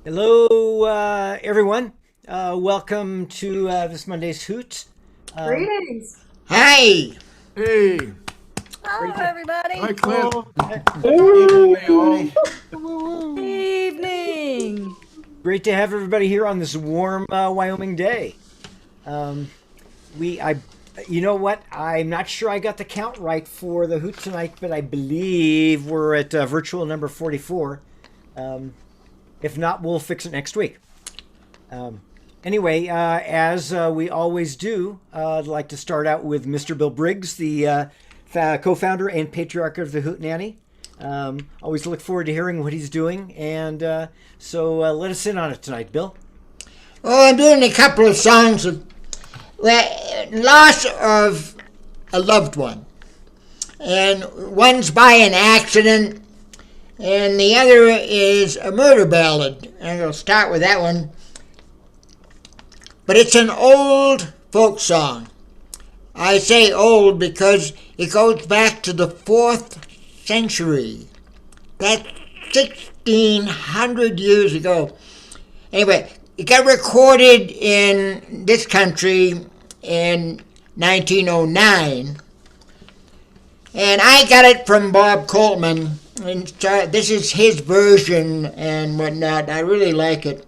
Hello, everyone. Welcome to this Monday's Hoot. Greetings. Hi. Hey, Hello, Great to- everybody. hi Clint. Evening. Great to have everybody here on this warm Wyoming day. Um, you know what? I'm not sure I got the count right for the Hoot tonight, but I believe we're at virtual number 44. If not, we'll fix it next week. Anyway, as we always do, I'd like to start out with Mr. Bill Briggs, the co-founder and patriarch of the Hootenanny. Always look forward to hearing what he's doing, and so let us in on it tonight, Bill. Oh, I'm doing a couple of songs of loss of a loved one. And one's by an accident, and the other is a murder ballad. And I'll start with that one. But it's an old folk song. I say old because it goes back to the 4th century. That's 1,600 years ago. Anyway, it got recorded in this country in 1909. And I got it from Bob Coltman. And so this is his version and whatnot. I really like it.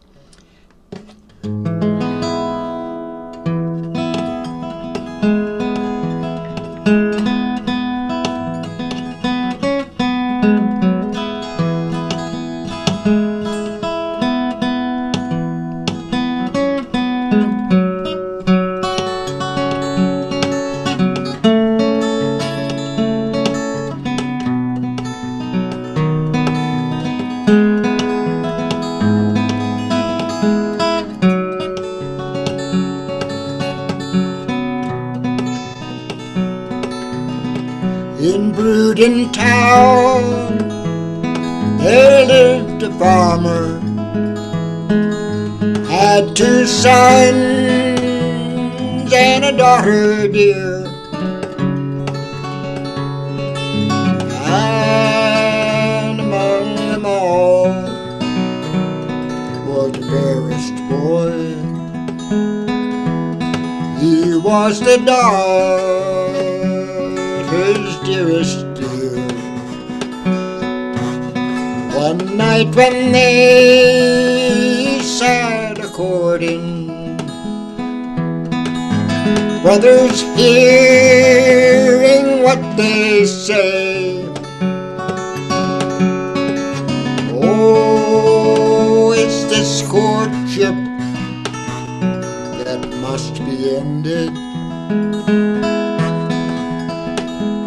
In Bruden town, there lived a farmer, had 2 sons and a daughter dear. And among them all was the fairest boy. He was the daughter's dearest dear. One night when they sat a-courting, brothers hearing what they say, oh, it's this courtship that must be ended.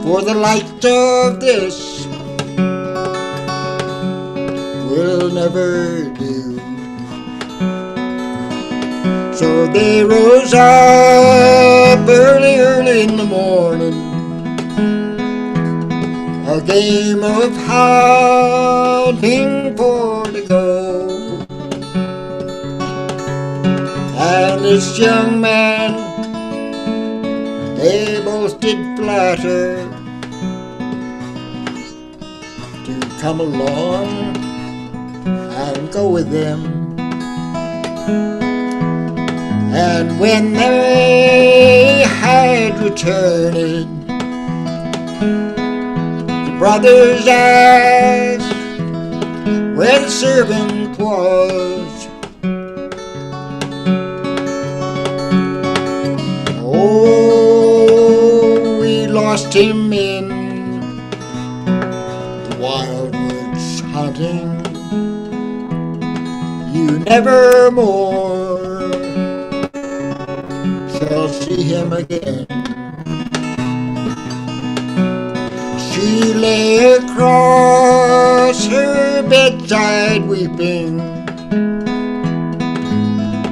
For the light of this will never do. So they rose up early in the morning, a game of hunting for to go. And this young man, they both did flatter to come along and go with them. And when they had returned, the brothers asked where the servant was. Oh, we lost him in the wildwoods hunting. You never more shall see him again. She lay across her bedside weeping,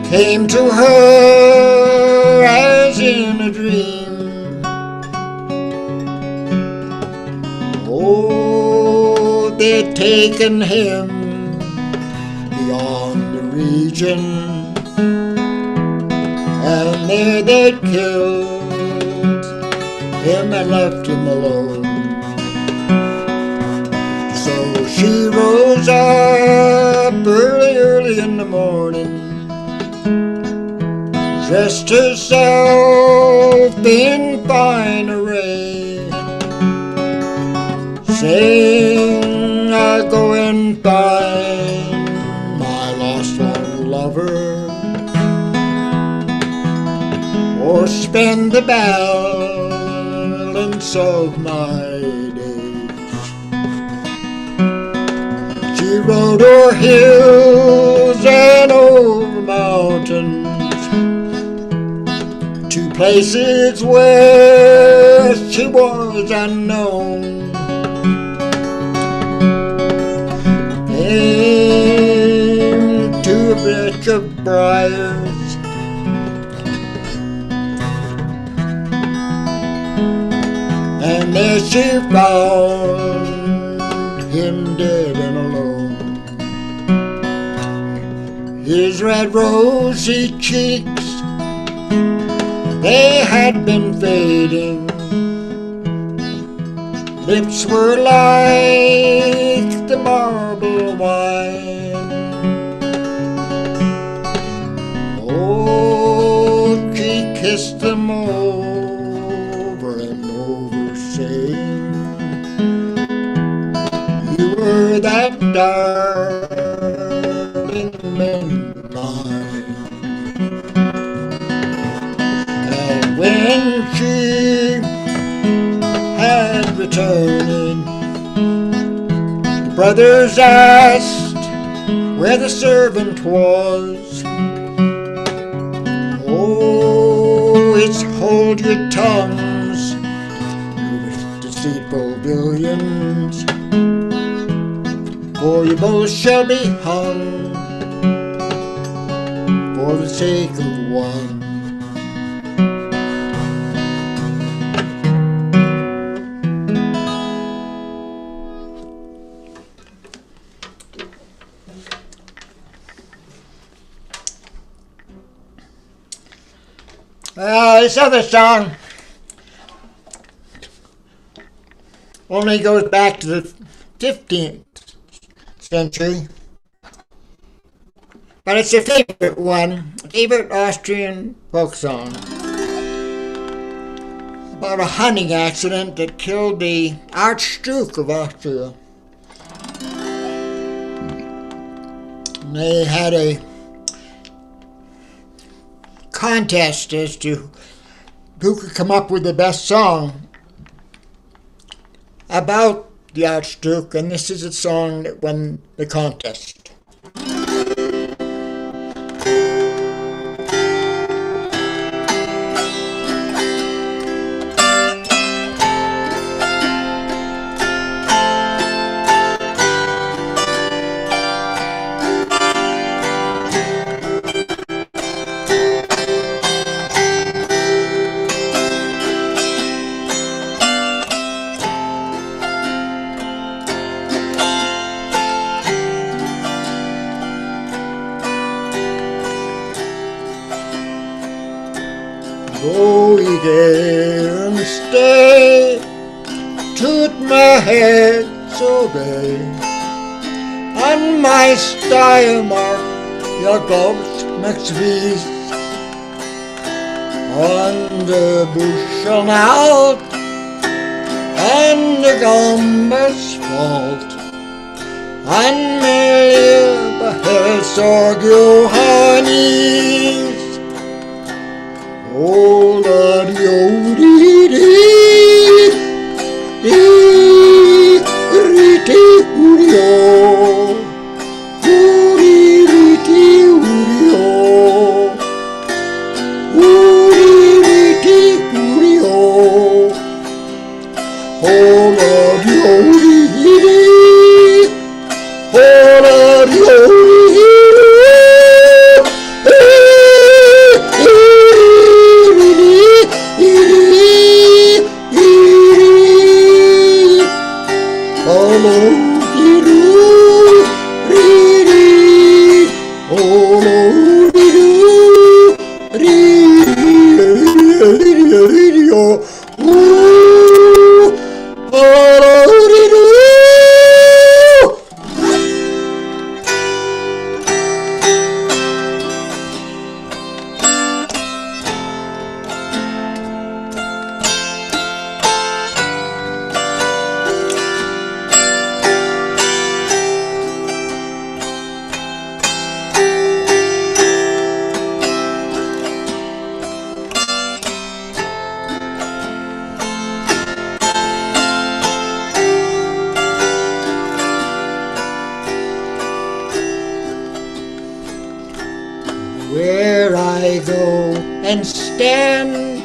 came to her as in a dream. Oh, they'd taken him beyond the region, and there they'd killed him and left him alone. So she rose up early early in the morning, dressed herself in fine array, saying, I'll go and find my lost long lover, or spend the balance of my days. She rode o'er hills and over mountains to places where she was unknown. Came to a bridge of briars, and there she found him dead and alone. His red rosy cheeks, they had been fading. Lips were like the marble wine. Oh, she kissed them over and over, saying, you were that darling man of mine. And when she had returned, the brothers asked where the servant was. Oh, it's hold your tongues, you deceitful villains, for you both shall be hung for the sake of one. This other song only goes back to the 15th century, but it's a favorite one, a favorite Austrian folk song about a hunting accident that killed the Archduke of Austria. And they had a contest as to who could come up with the best song about the Archduke, and this is a song that won the contest. Go ye there and stay, toot my head so bay, on my Steiermark, your ghost makes vis, on the bushel out, on the gambas fault, on my liebe Herzog Johannes. Oh, Lord, where I go and stand,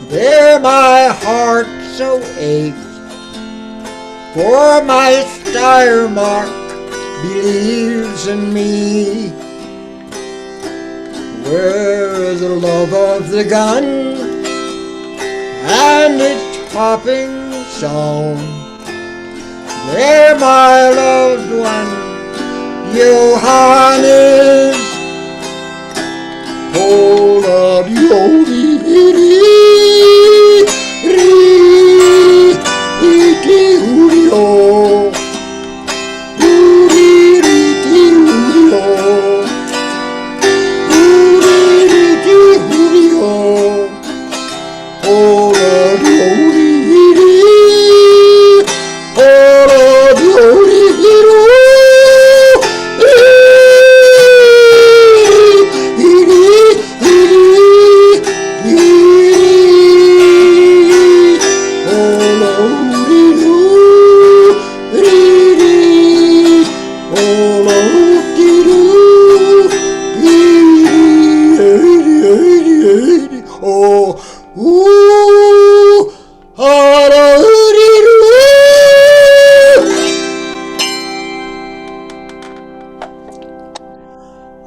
there my heart so aches, for my star mark believes in me. Where the love of the gun and its popping song, there my loved one, Johannes, hold up,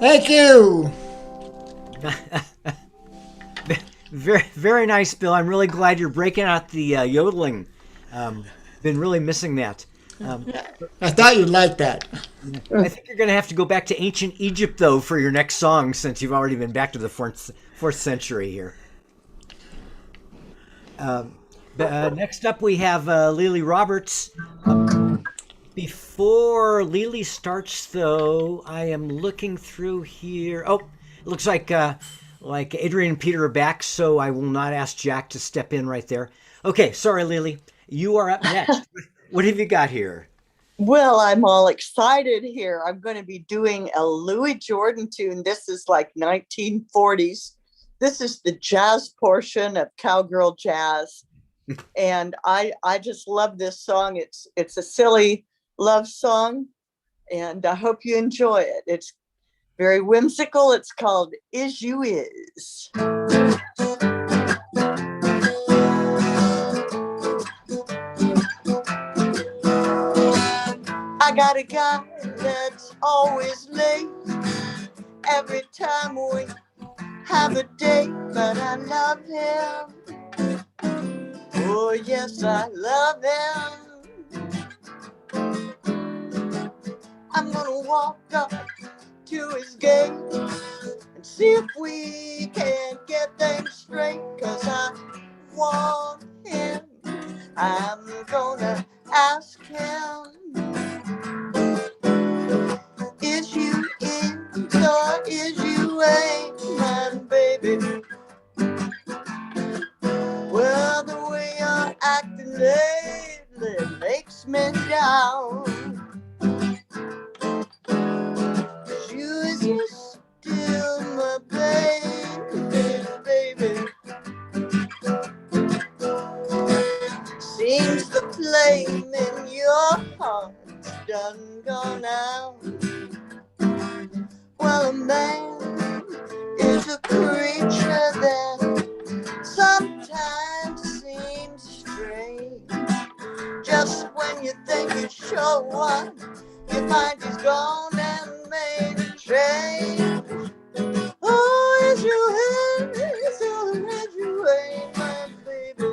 Thank you. Very, very nice, Bill. I'm really glad you're breaking out the yodeling. Been really missing that. I thought you'd like that. I think you're going to have to go back to ancient Egypt, though, for your next song, since you've already been back to the fourth century here. Next up, we have Lily Roberts. Before Lily starts, though, I am looking through here. Oh, it looks like Adrian and Peter are back, so I will not ask Jack to step in right there. Okay, sorry, Lily. You are up next. What have you got here? Well, I'm all excited here. I'm going to be doing a Louis Jordan tune. This is like 1940s. This is the jazz portion of Cowgirl Jazz. And I just love this song. It's a silly love song, and I hope you enjoy it. It's very whimsical. It's called Is You Is. I got a guy that's always late every time we have a date, but I love him. Oh, yes, I love him. I'm gonna walk up to his gate and see if we can get things straight, 'cause I want him. I'm gonna ask him, is you in or is you ain't, my baby? Well, the way you're acting lately makes me down. You is still my baby, baby. Seems the flame in your heart's done gone out. Well, a man is a creature that sometimes seems strange. Just when you think you sure what, you find he's gone and made a change. Oh, is you in, or is you ain't, my baby?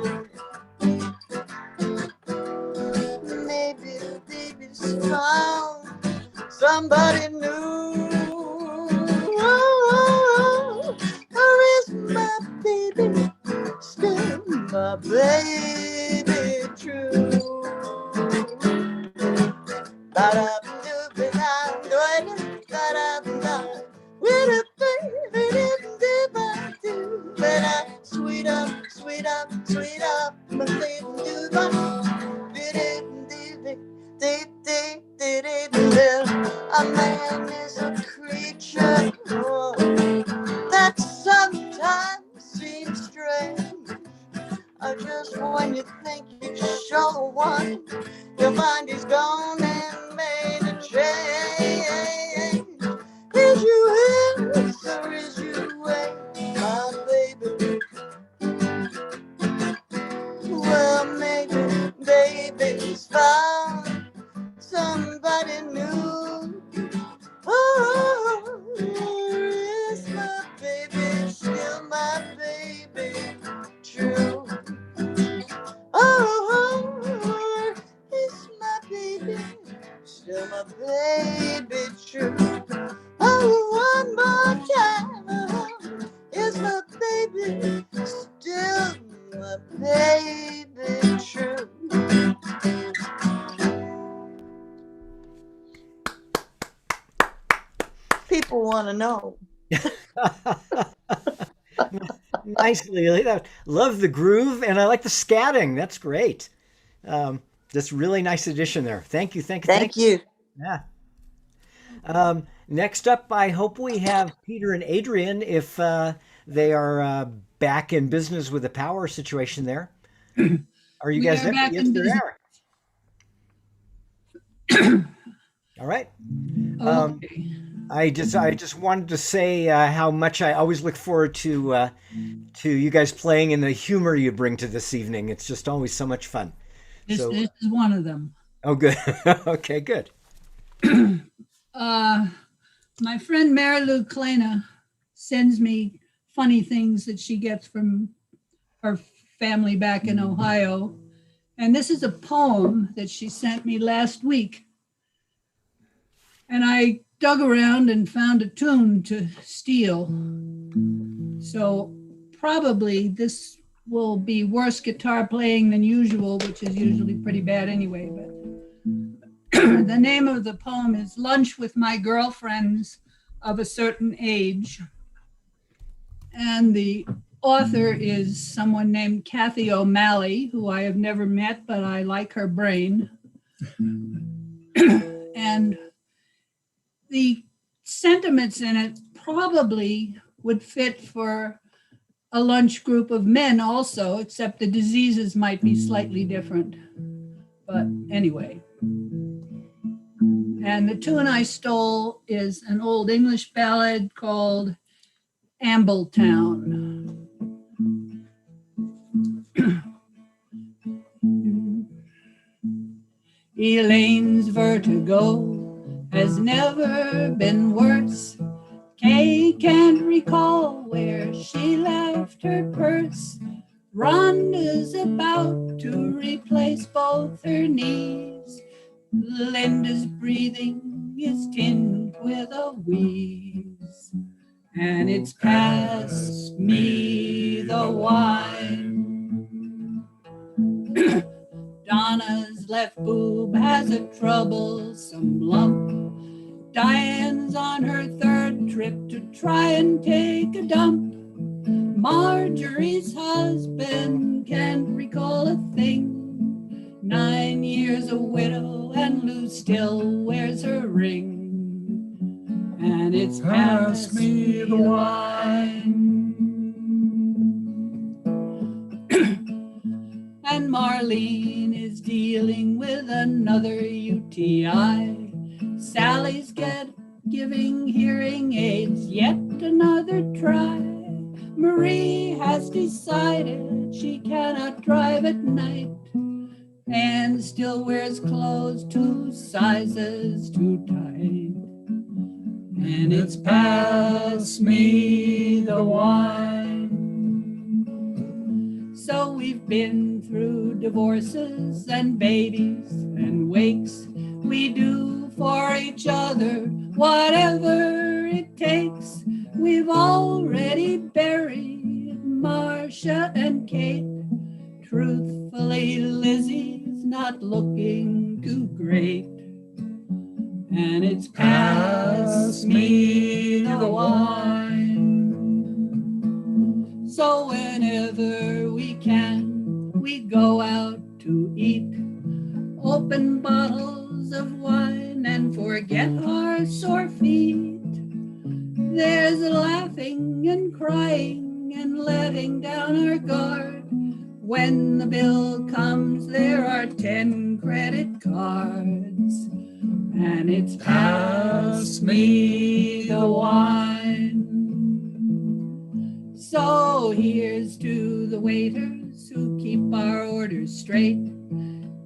Maybe the baby's found somebody new. Oh, or is my baby still my baby true? Sweet up, sweet up, sweet up, my baby do a man is a creature that sometimes seems strange. Just when you think you sure people want to know. Nice, Lily. Love the groove, and I like the scatting. That's great. That's really nice addition there. Thank you, thank you, Thank you. Yeah. Next up, I hope we have Peter and Adrian if they are back in business with the power situation there. Are you We guys are there? back Yes, in they business. are. All right. Okay. I just wanted to say how much I always look forward to you guys playing and the humor you bring to this evening. It's just always so much fun. This So, is one of them. oh, good. Okay, good. My friend Mary Lou Klena sends me funny things that she gets from her family back in Ohio. And this is a poem that she sent me last week. And I dug around and found a tune to steal. So probably this will be worse guitar playing than usual, which is usually pretty bad anyway. But the name of the poem is Lunch with My Girlfriends of a Certain Age. And the author is someone named Kathy O'Malley, who I have never met, but I like her brain. And the sentiments in it probably would fit for a lunch group of men also, except the diseases might be slightly different. But anyway. And the tune I stole is an old English ballad called Ambletown. Elaine's vertigo has never been worse. Kay can't recall where she left her purse. Rhonda's about to replace both her knees. Linda's breathing is tinged with a wheeze. And it's pass me the wine. Donna's left boob has a troublesome lump. Diane's on her third trip to try and take a dump. Marjorie's husband can't recall a thing. 9 years a widow and Lou still wears her ring. And it's pass me the wine. And Marlene is dealing with another UTI. Sally's giving hearing aids yet another try. Marie has decided she cannot drive at night and still wears clothes 2 sizes too tight. And it's pass me the wine. So we've been through divorces and babies and wakes. We do for each other whatever it takes. We've already buried Marcia and Kate. Truthfully, Lizzie's not looking too great. And it's pass me the wine. So whenever we can, we go out to eat. Open bottles of wine and forget our sore feet. There's laughing and crying and letting down our guard. When the bill comes, there are 10 credit cards. And it's pass me the wine. So here's to the waiters who keep our orders straight,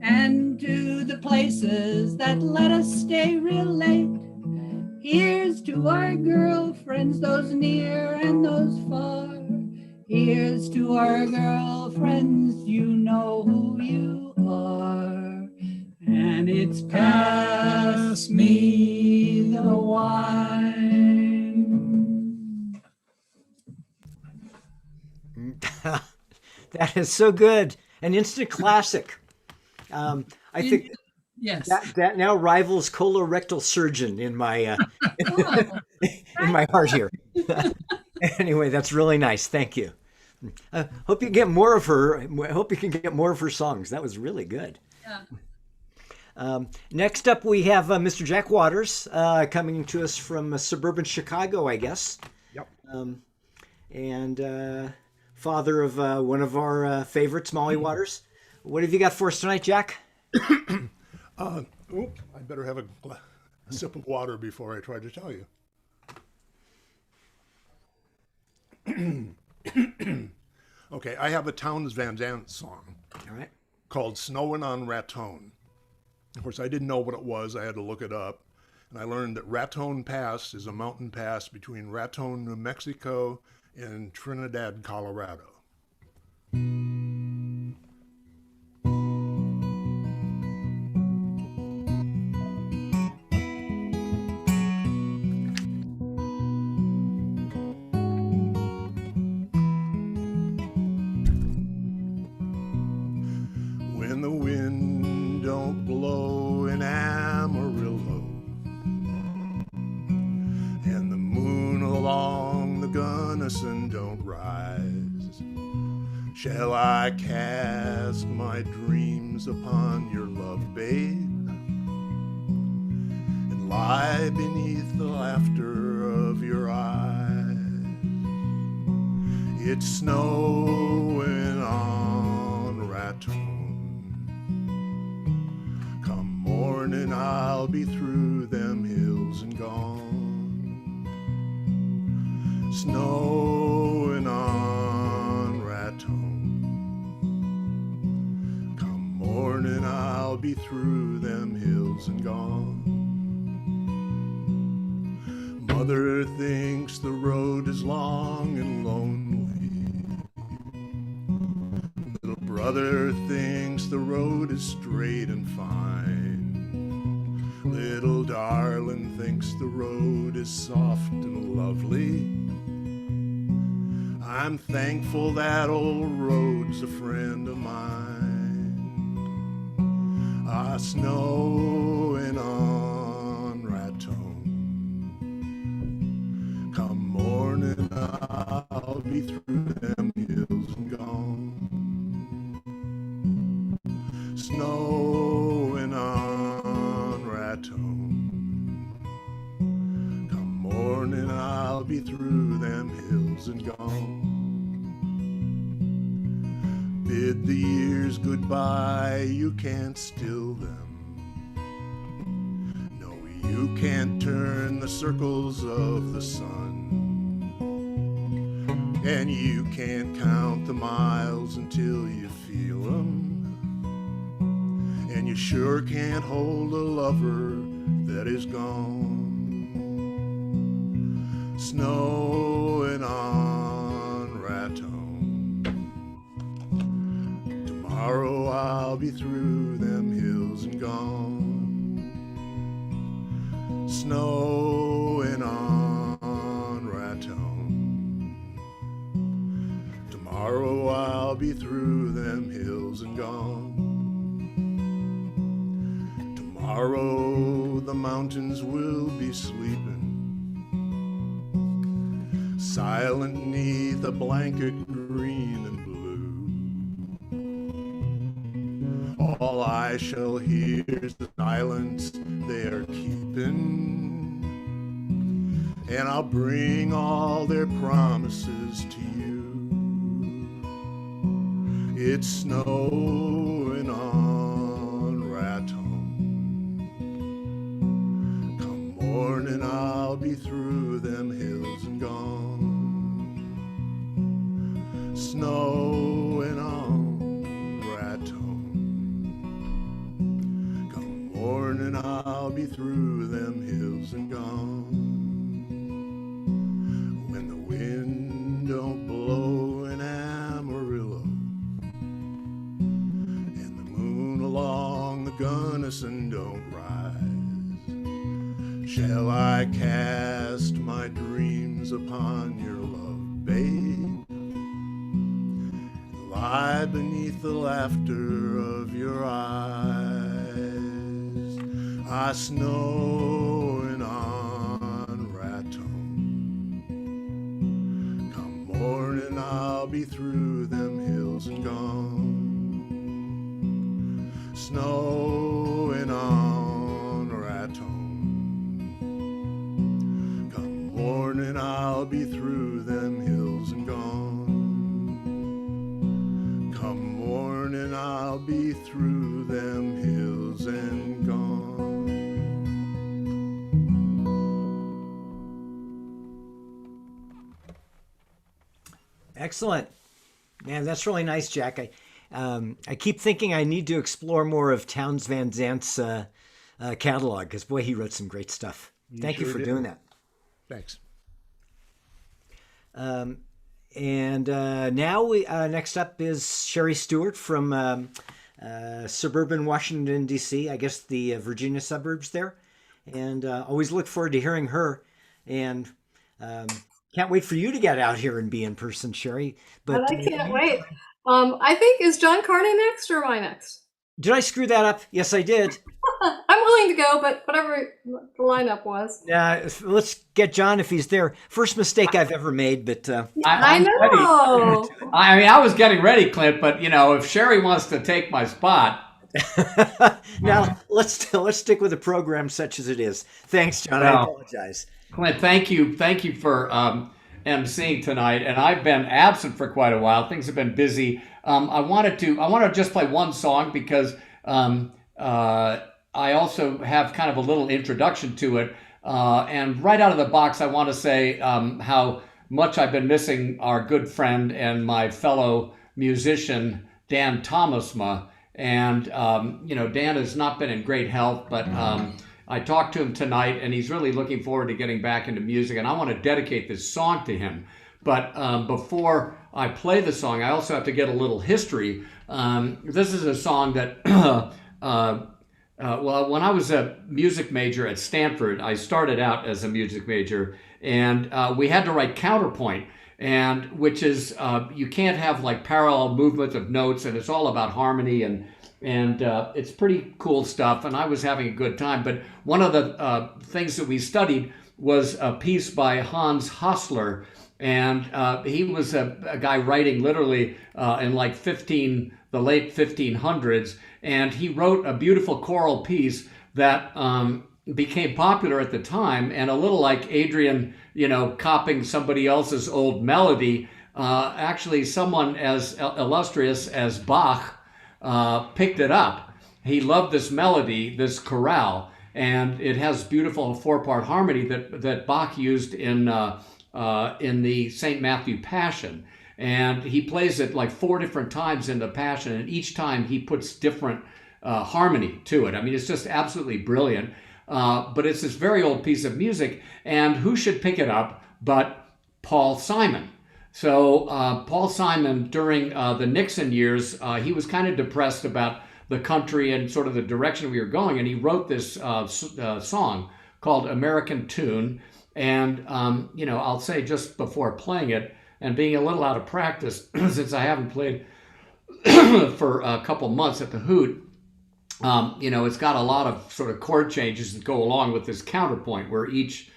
and to the places that let us stay real late. Here's to our girlfriends, those near and those far. Here's to our girlfriends, you know who you are. And it's pass me the wine. That is so good. An instant classic. I think Yes. that now rivals colorectal surgeon in my Oh, my heart here. Anyway, that's really nice. Thank you. Hope you get more of her. I hope you can get more of her songs. That was really good. Yeah. Next up, we have Mr. Jack Waters coming to us from suburban Chicago, I guess. Yep. And father of one of our favorites, Molly Waters. What have you got for us tonight, Jack? I better have a sip of water before I try to tell you. Okay, I have a Townes Van Zandt song All right. called Snowin' on Raton. Of course, I didn't know what it was. I had to look it up. And I learned that Raton Pass is a mountain pass between Raton, New Mexico, and Trinidad, Colorado. When the wind don't blow in Amarillo and the moon along the Gunnison don't rise, shall I cast my dreams upon your love, babe, and lie beneath the laughter of your eyes? It's snowing on Raton. Morning I'll be through them hills and gone. Snowing on Raton. Come morning I'll be through them hills and gone. Mother thinks the road is long and lonely. Little brother thinks the road is straight and fine. Little darling thinks the road is soft and lovely. I'm thankful that old road's a friend of mine. Ah, snowing on Raton. Come morning I'll be through them hills and gone. Snowing on Raton. Come morning I'll be through them hills and gone. Bid the years goodbye, you can't still them. No, you can't turn the circles of the sun. And you can't count the miles until you feel them. And you sure can't hold a lover that is gone. Snowing on Raton. Tomorrow I'll be through them hills and gone. Snowing on Raton. Tomorrow I'll be through them hills and gone. Tomorrow the mountains will be sleeping, silent 'neath a blanket green and blue. All I shall hear is the silence they are keeping, and I'll bring all their promises to you. It's snowing on Raton. Morning I'll be through them hills and gone. Snowing on Raton. Come morning I'll be through them hills and gone. When the wind don't blow in Amarillo and the moon along the Gunnison don't rise, shall I cast my dreams upon your love, babe? Lie beneath the laughter of your eyes. I snowing on Raton. I'll be through them hills and gone. Snowing on Raton. Come morning, I'll be through them hills and gone. Come morning, I'll be through them hills and gone. Excellent. Man, that's really nice, Jack. I keep thinking I need to explore more of Townes Van Zant's catalog, because boy, he wrote some great stuff. Thank you sure for did. doing that. Thanks. And now we next up is Sherry Stewart from suburban Washington, D.C., I guess the Virginia suburbs there. And always look forward to hearing her. And can't wait for you to get out here and be in person, Sherry. But I can't wait. I think, is John Carney next or am I next? did I screw that up? Yes, I did. I'm willing to go, but whatever the lineup was. Let's get John if he's there. First mistake I've ever made, but I I'm know. ready. I mean, I was getting ready, Clint, but if Sherry wants to take my spot, now let's stick with a program such as it is. Thanks, John. I Well, apologize. Clint, thank you for emceeing tonight. And I've been absent for quite a while. Things have been busy. I want to just play one song because I also have kind of a little introduction to it. And right out of the box, I want to say how much I've been missing our good friend and my fellow musician, Dan Thomasma. And, Dan has not been in great health, but I talked to him tonight, and he's really looking forward to getting back into music. And I want to dedicate this song to him. But before I play the song, I also have to get a little history. This is a song that... well, when I was a music major at Stanford, I started out as a music major, and we had to write counterpoint, and which is you can't have like parallel movements of notes, and it's all about harmony, and it's pretty cool stuff. And I was having a good time. But one of the things that we studied was a piece by Hans Hassler, and he was a guy writing literally in like the late 1500s. And he wrote a beautiful choral piece that became popular at the time, and a little like Adrian, copying somebody else's old melody. Actually, someone as illustrious as Bach picked it up. He loved this melody, this chorale, and it has beautiful four-part harmony that Bach used in the St. Matthew Passion. And he plays it like 4 different times in the Passion, and each time he puts different harmony to it. I mean, it's just absolutely brilliant. But it's this very old piece of music, and who should pick it up but Paul Simon? So Paul Simon, during the Nixon years, he was kind of depressed about the country and sort of the direction we were going, and he wrote this song called American Tune. And, I'll say just before playing it, and being a little out of practice since I haven't played for a couple months at the Hoot, it's got a lot of sort of chord changes that go along with this counterpoint, where each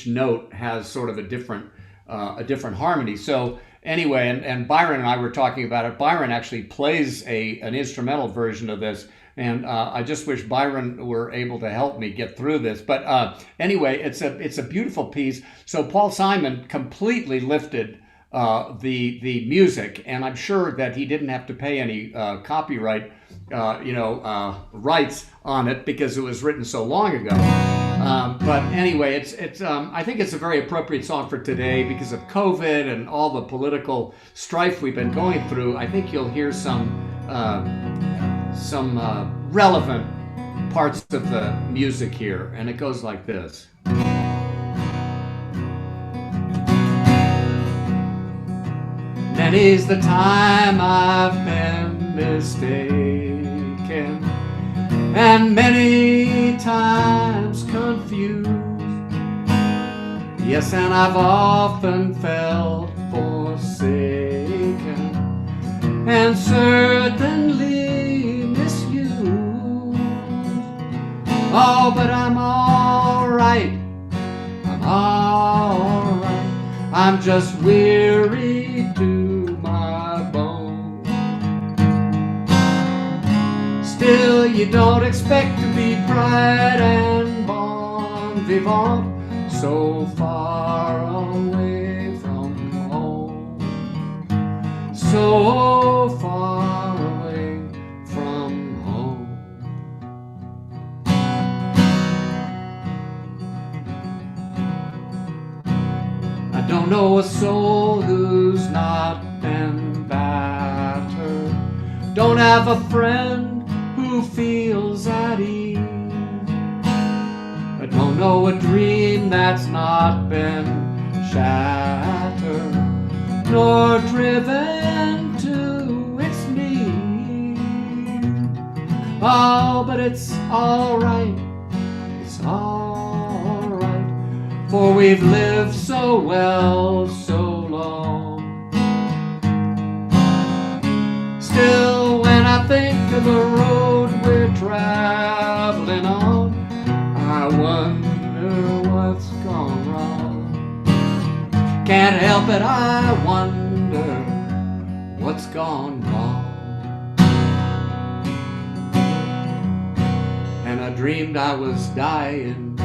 note has sort of a different harmony. So anyway, and Byron and I were talking about it. Byron actually plays an instrumental version of this, and I just wish Byron were able to help me get through this. But anyway, it's a beautiful piece. So Paul Simon completely lifted the music, and I'm sure that he didn't have to pay any copyright rights on it because it was written so long ago. But anyway, it's I think it's a very appropriate song for today because of COVID and all the political strife we've been going through. I think you'll hear some relevant parts of the music here, and it goes like this. Many's the time I've been mistaken, and many times confused. Yes, and I've often felt forsaken, and certainly misused. Oh, but I'm all right. I'm all right. I'm just weary to my you don't expect to be bright and bon vivant so far away from home, so far away from home. I don't know a soul who's not been battered, don't have a friend who feels at ease. I don't know a dream that's not been shattered, nor driven to its knees. Oh, but it's alright, it's alright, for we've lived so well so long. Still, when I think of the road we're traveling on, I wonder what's gone wrong. Can't help it, I wonder what's gone wrong. And I dreamed I was dying.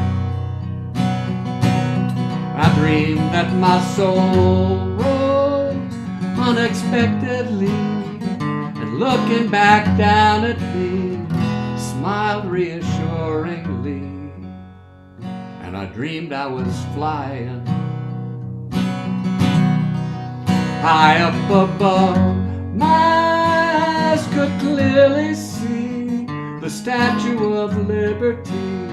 I dreamed that my soul rose unexpectedly, and looking back down at me, smiled reassuringly. And I dreamed I was flying high up above. My eyes could clearly see the Statue of Liberty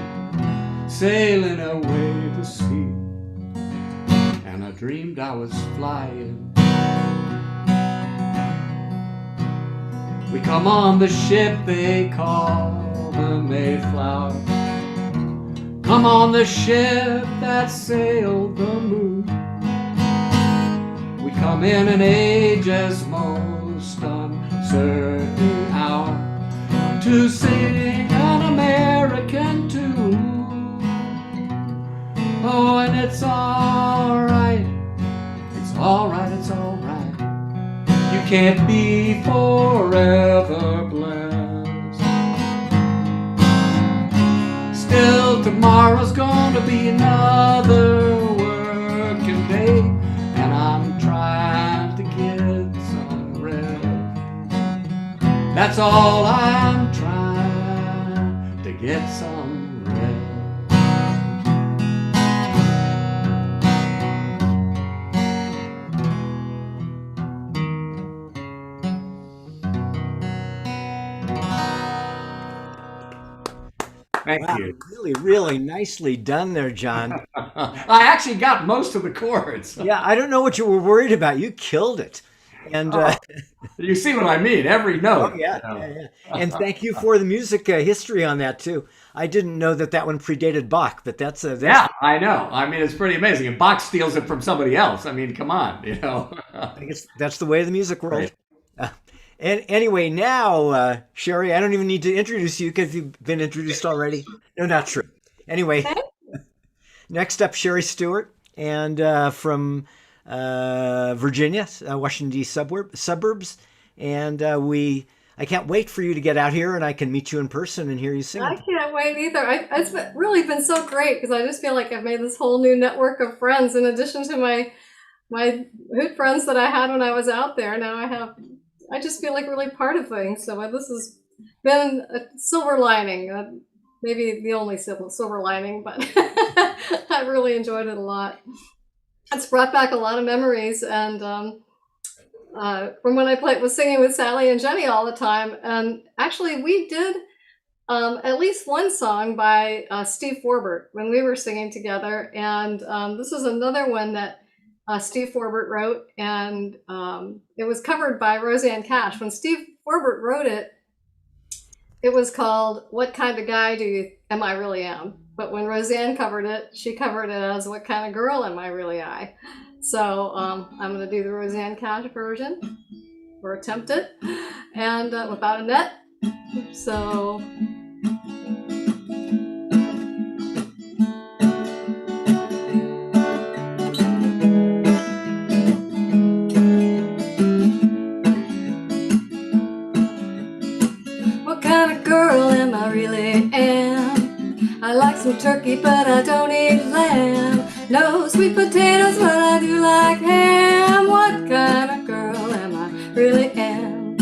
sailing away to sea. And I dreamed I was flying. We come on the ship they call the Mayflower, come on the ship that sailed the moon. We come in an age's most uncertain hour to sing an American tune. Oh, and it's alright, it's alright, it's alright. You can't be forever blessed. Still, tomorrow's gonna be another working day, and I'm trying to get some rest. That's all I'm trying, to get some rest. Thank Wow, you. really, really nicely done there, John. I actually got most of the chords. Yeah, I don't know what you were worried about. You killed it. And You see what I mean? Every note. oh yeah, you know. yeah, yeah. And thank you for the music history on that too. I didn't know that that one predated Bach, but that's Yeah, I know. I mean, it's pretty amazing. And Bach steals it from somebody else. I mean, come on, you know. I guess that's the way of the music world. Right. And anyway, now Sherry, I don't even need to introduce you because you've been introduced already. No, not true. Anyway, next up, Sherry Stewart, and from Virginia, Washington D.C. suburbs, and I can't wait for you to get out here and I can meet you in person and hear you sing. I can't wait either. It's really been so great because I just feel like I've made this whole new network of friends in addition to my Hoot friends that I had when I was out there. Now I just feel like really part of things. So this has been a silver lining, maybe the only silver lining, but I really enjoyed it a lot. It's brought back a lot of memories, and from when I was singing with Sally and Jenny all the time. And actually, we did at least one song by Steve Forbert when we were singing together, and this is another one that Steve Forbert wrote, and it was covered by Roseanne Cash. When Steve Forbert wrote it, it was called "What Kind of Guy Am I Really Am?" But when Roseanne covered it, she covered it as "What Kind of Girl Am I Really I?" So I'm going to do the Roseanne Cash version, or attempt it, and without a net. So. What kind of girl am turkey, but I don't eat lamb. No sweet potatoes, but I do like ham. What kind of girl am I really am?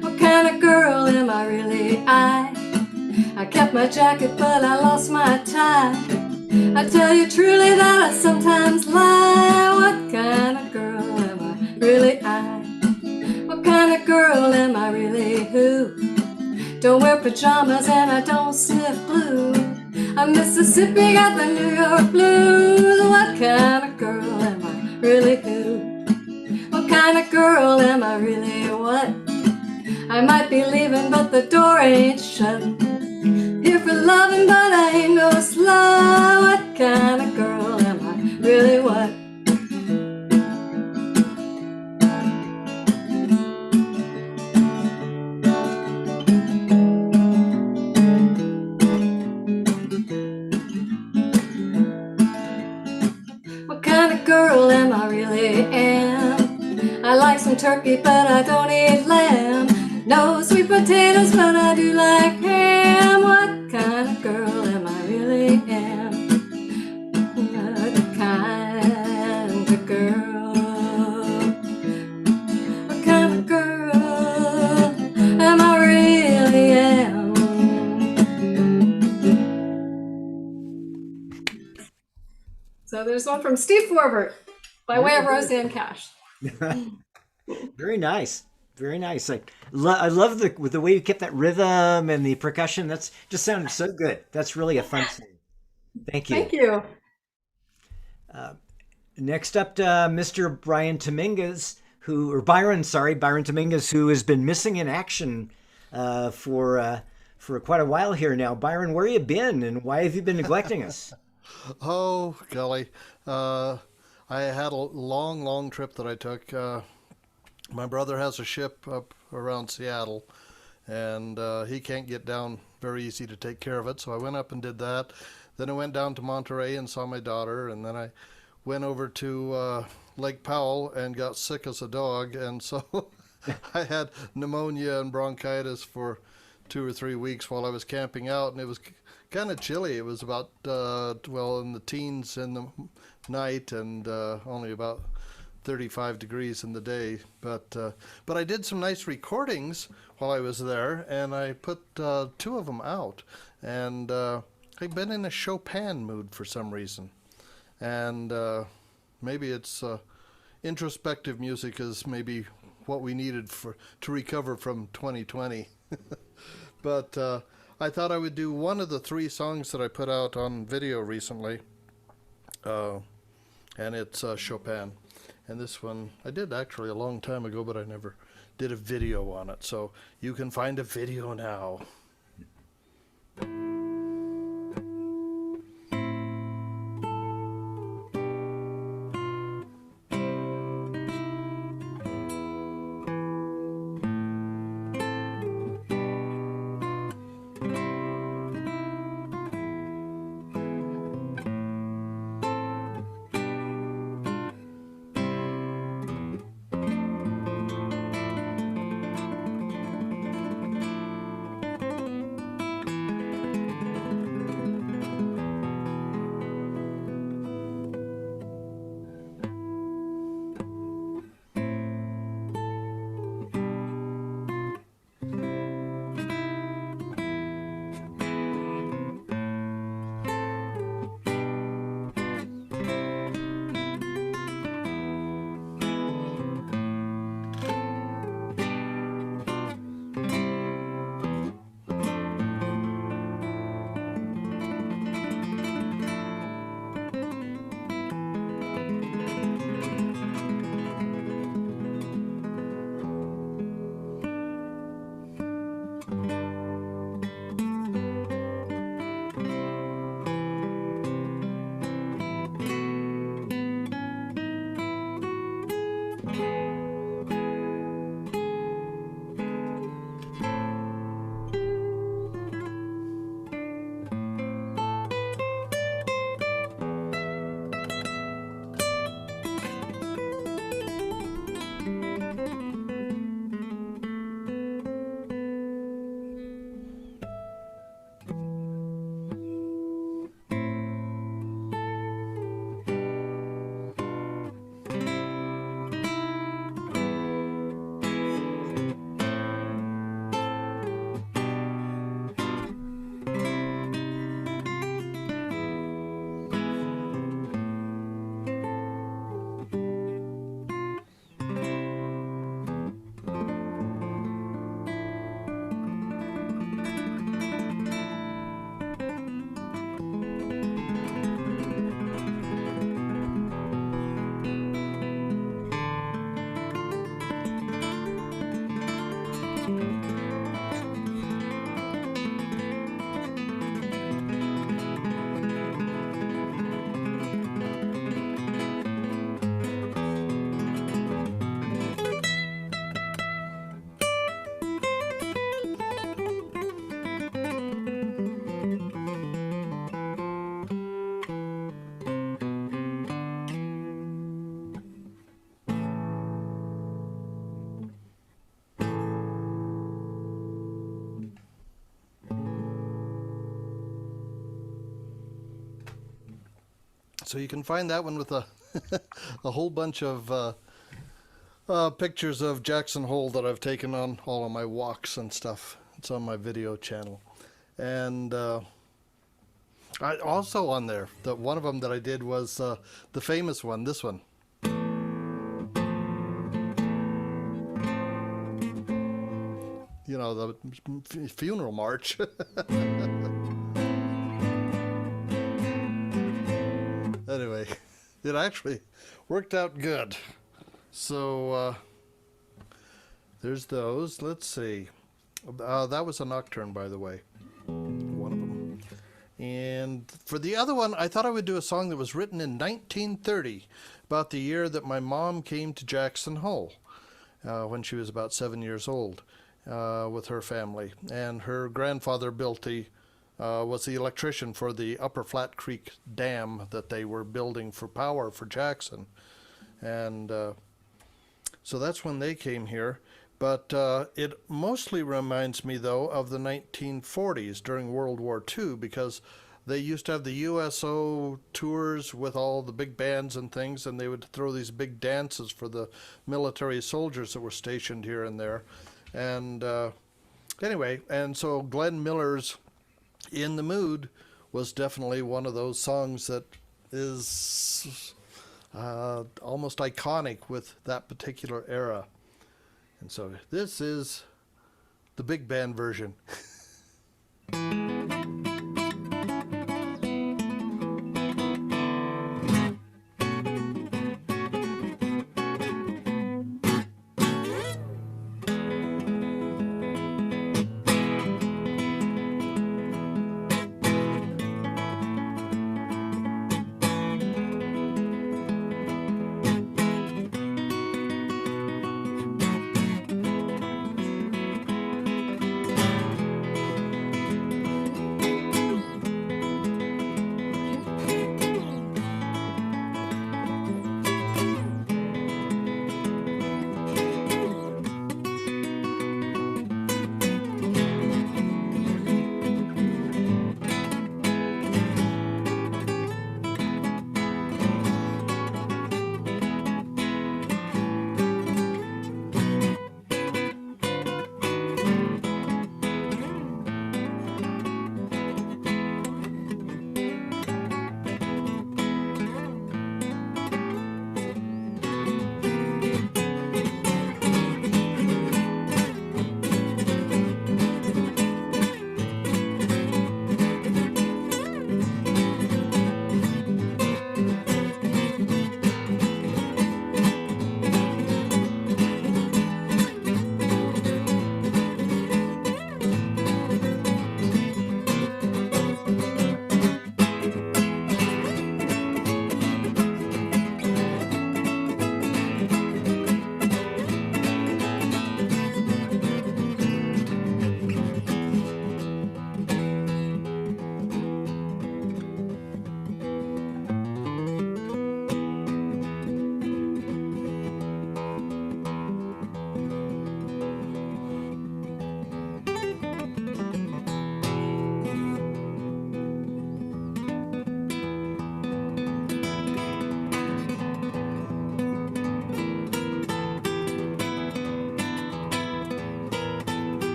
What kind of girl am I really? I kept my jacket, but I lost my tie. I tell you truly that I sometimes lie. What kind of girl am I really? What kind of girl am I really? Who don't wear pajamas and I don't sniff glue? I'm Mississippi, got the New York blues. What kind of girl am I really? Who? What kind of girl am I really? What? I might be leaving, but the door ain't shut. Here for loving, but I ain't no slut. What kind of girl am I really? What? What kind of girl am I really am? I like some turkey, but I don't eat lamb. No sweet potatoes, but I do like ham. What kind of girl am I really am? What kind of girl? What kind of girl am I really am? So there's one from Steve Forbert by way of Roseanne Cash. Very nice. Very nice. I love the way you kept that rhythm and the percussion. That's just sounded so good. That's really a fun song. Thank you. Thank you. Next up, Mr. Byron Tomingas, Byron Tomingas, who has been missing in action for quite a while here now. Byron, where have you been, and why have you been neglecting us? Oh, golly. I had a long trip that I took. My brother has a ship up around Seattle, and he can't get down very easy to take care of it, so I went up and did that. Then I went down to Monterey and saw my daughter, and then I went over to Lake Powell and got sick as a dog, and so I had pneumonia and bronchitis for 2 or 3 weeks while I was camping out, and it was kind of chilly. It was about, in the teens in the night, and only about 35 degrees in the day, but I did some nice recordings while I was there, and I put 2 of them out, and I've been in a Chopin mood for some reason, and maybe it's introspective music is maybe what we needed to recover from 2020, but I thought I would do one of the 3 songs that I put out on video recently, and it's Chopin. And this one I did actually a long time ago, but I never did a video on it. So you can find a video now. So you can find that one with a a whole bunch of pictures of Jackson Hole that I've taken on all of my walks and stuff. It's on my video channel. And I also on there, the one of them that I did was the famous one, this one. You know, the funeral march. Anyway, it actually worked out good. So there's those. Let's see. That was a nocturne, by the way. One of them. And for the other one, I thought I would do a song that was written in 1930, about the year that my mom came to Jackson Hole, when she was about 7 years old, with her family. And her grandfather was the electrician for the Upper Flat Creek Dam that they were building for power for Jackson. And so that's when they came here. But it mostly reminds me, though, of the 1940s during World War II, because they used to have the USO tours with all the big bands and things, and they would throw these big dances for the military soldiers that were stationed here and there. And anyway, and so Glenn Miller's In the Mood was definitely one of those songs that is almost iconic with that particular era. And so this is the big band version.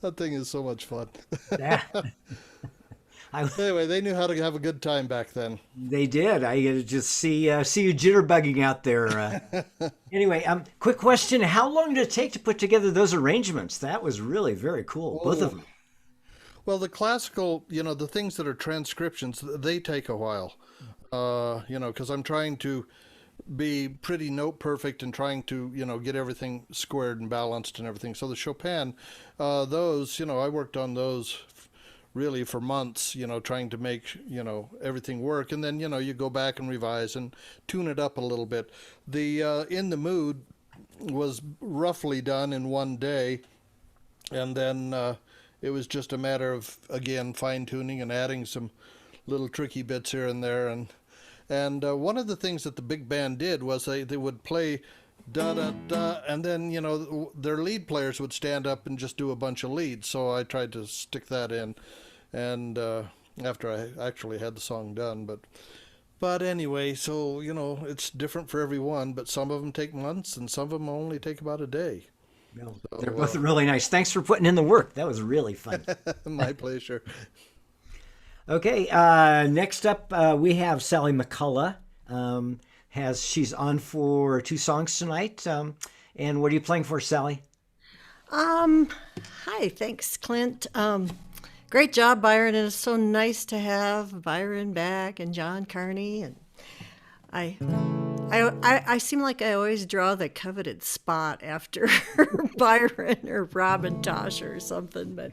That thing is so much fun. Yeah. Anyway, they knew how to have a good time back then. They did. I just see you jitterbugging out there. Anyway, quick question: how long did it take to put together those arrangements? That was really very cool, both of them. Well, the classical, the things that are transcriptions, they take a while. Because I'm trying to be pretty note perfect and trying to, get everything squared and balanced and everything. So the Chopin, those, I worked on those really for months, trying to make, everything work. And then, you go back and revise and tune it up a little bit. The In the Mood was roughly done in one day. And then it was just a matter of, again, fine-tuning and adding some little tricky bits here and there. And one of the things that the big band did was they would play da-da-da, and then, their lead players would stand up and just do a bunch of leads. So I tried to stick that in, and after I actually had the song done. But anyway, so, it's different for everyone, but some of them take months, and some of them only take about a day. No, they're both really nice. Thanks for putting in the work. That was really fun. My pleasure. Okay, next up we have Sally Mccullough. She's on for 2 songs tonight. And what are you playing for, Sally? Hi, thanks, Clint. Great job, Byron, and it's so nice to have Byron back and John Carney. And I seem like I always draw the coveted spot after Byron or Robin Tosh or something, but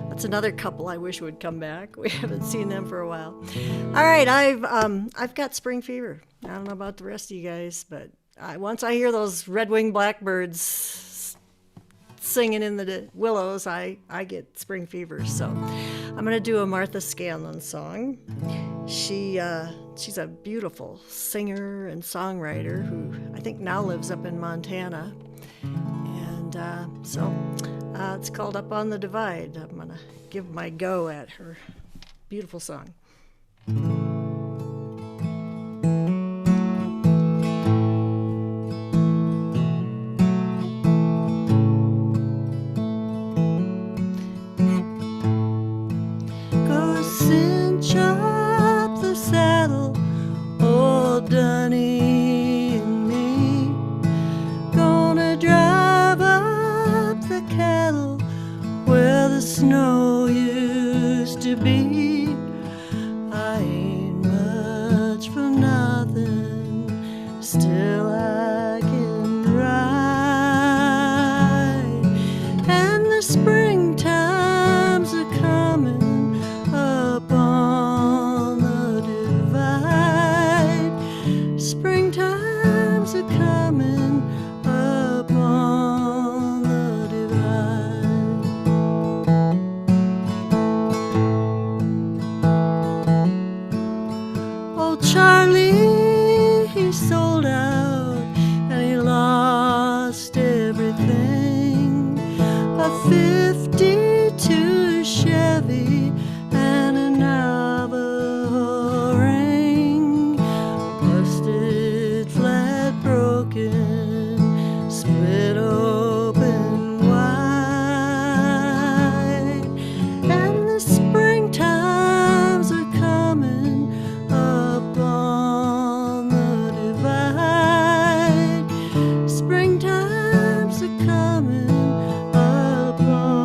that's another couple I wish would come back. We haven't seen them for a while. All right, I've got spring fever. I don't know about the rest of you guys, but once I hear those red-winged blackbirds singing in the willows, I get spring fever. So I'm going to do a Martha Scanlon song. She's a beautiful singer and songwriter who I think now lives up in Montana. And so it's called Up on the Divide. I'm going to give my go at her beautiful song. Go cinch up the saddle, old Dunny and me, gonna drive up the cattle where the snow used to be. I ain't much for nothing, still I can ride, and the springtimes are coming up on the divide. Springtimes are coming up on the divide. Oh, Charlie, he sold out and he lost everything. A 52 Chevy and a Navajo ring, busted flat broken, split open wide, and the springtimes are coming up on the divide. Springtimes are coming up on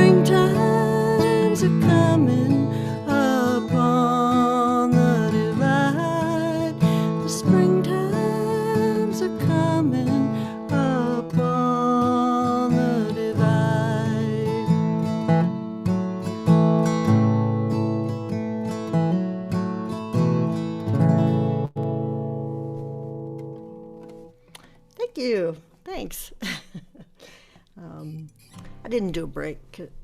springtimes are coming upon the divide. The springtimes are coming upon the divide. Thank you. Thanks. I didn't do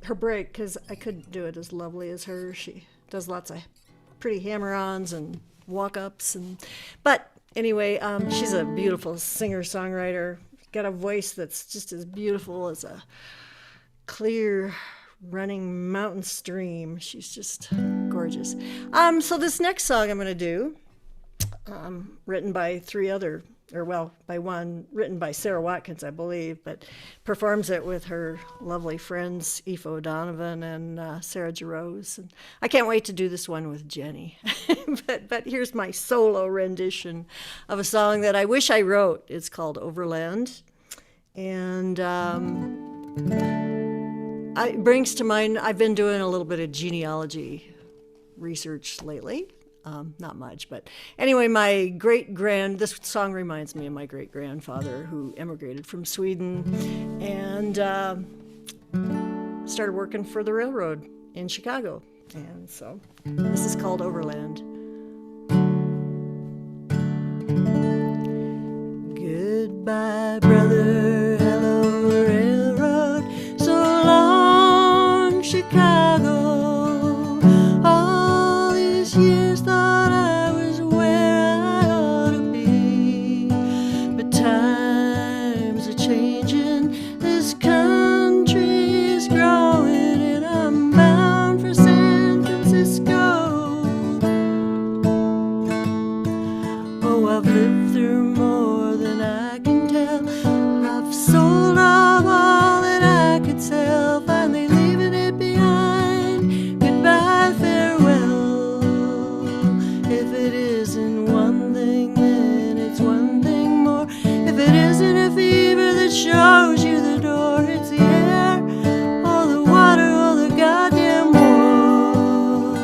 her break because I couldn't do it as lovely as her. She does lots of pretty hammer-ons and walk-ups, but anyway, she's a beautiful singer-songwriter. Got a voice that's just as beautiful as a clear running mountain stream. She's just gorgeous. So this next song I'm going to do, written by by one, written by Sarah Watkins, I believe, but performs it with her lovely friends, Aoife O'Donovan and Sarah Jarose. And I can't wait to do this one with Jenny. but here's my solo rendition of a song that I wish I wrote. It's called Overland. And it brings to mind, I've been doing a little bit of genealogy research lately. Not much, but anyway, this song reminds me of my great-grandfather who emigrated from Sweden and started working for the railroad in Chicago. And so this is called Overland. Goodbye, brother, hello, railroad, so long, Chicago. All these years thought I was where I ought to be, but times are changing, this country is growing, and I'm bound for San Francisco. Oh, I've lived through more than I can tell, I've sold off all that I could sell, finally leaving it behind. Goodbye, farewell. If it isn't one thing, then it's one thing more. If it isn't a fever that shows you the door, it's the air, or the water, or the goddamn war.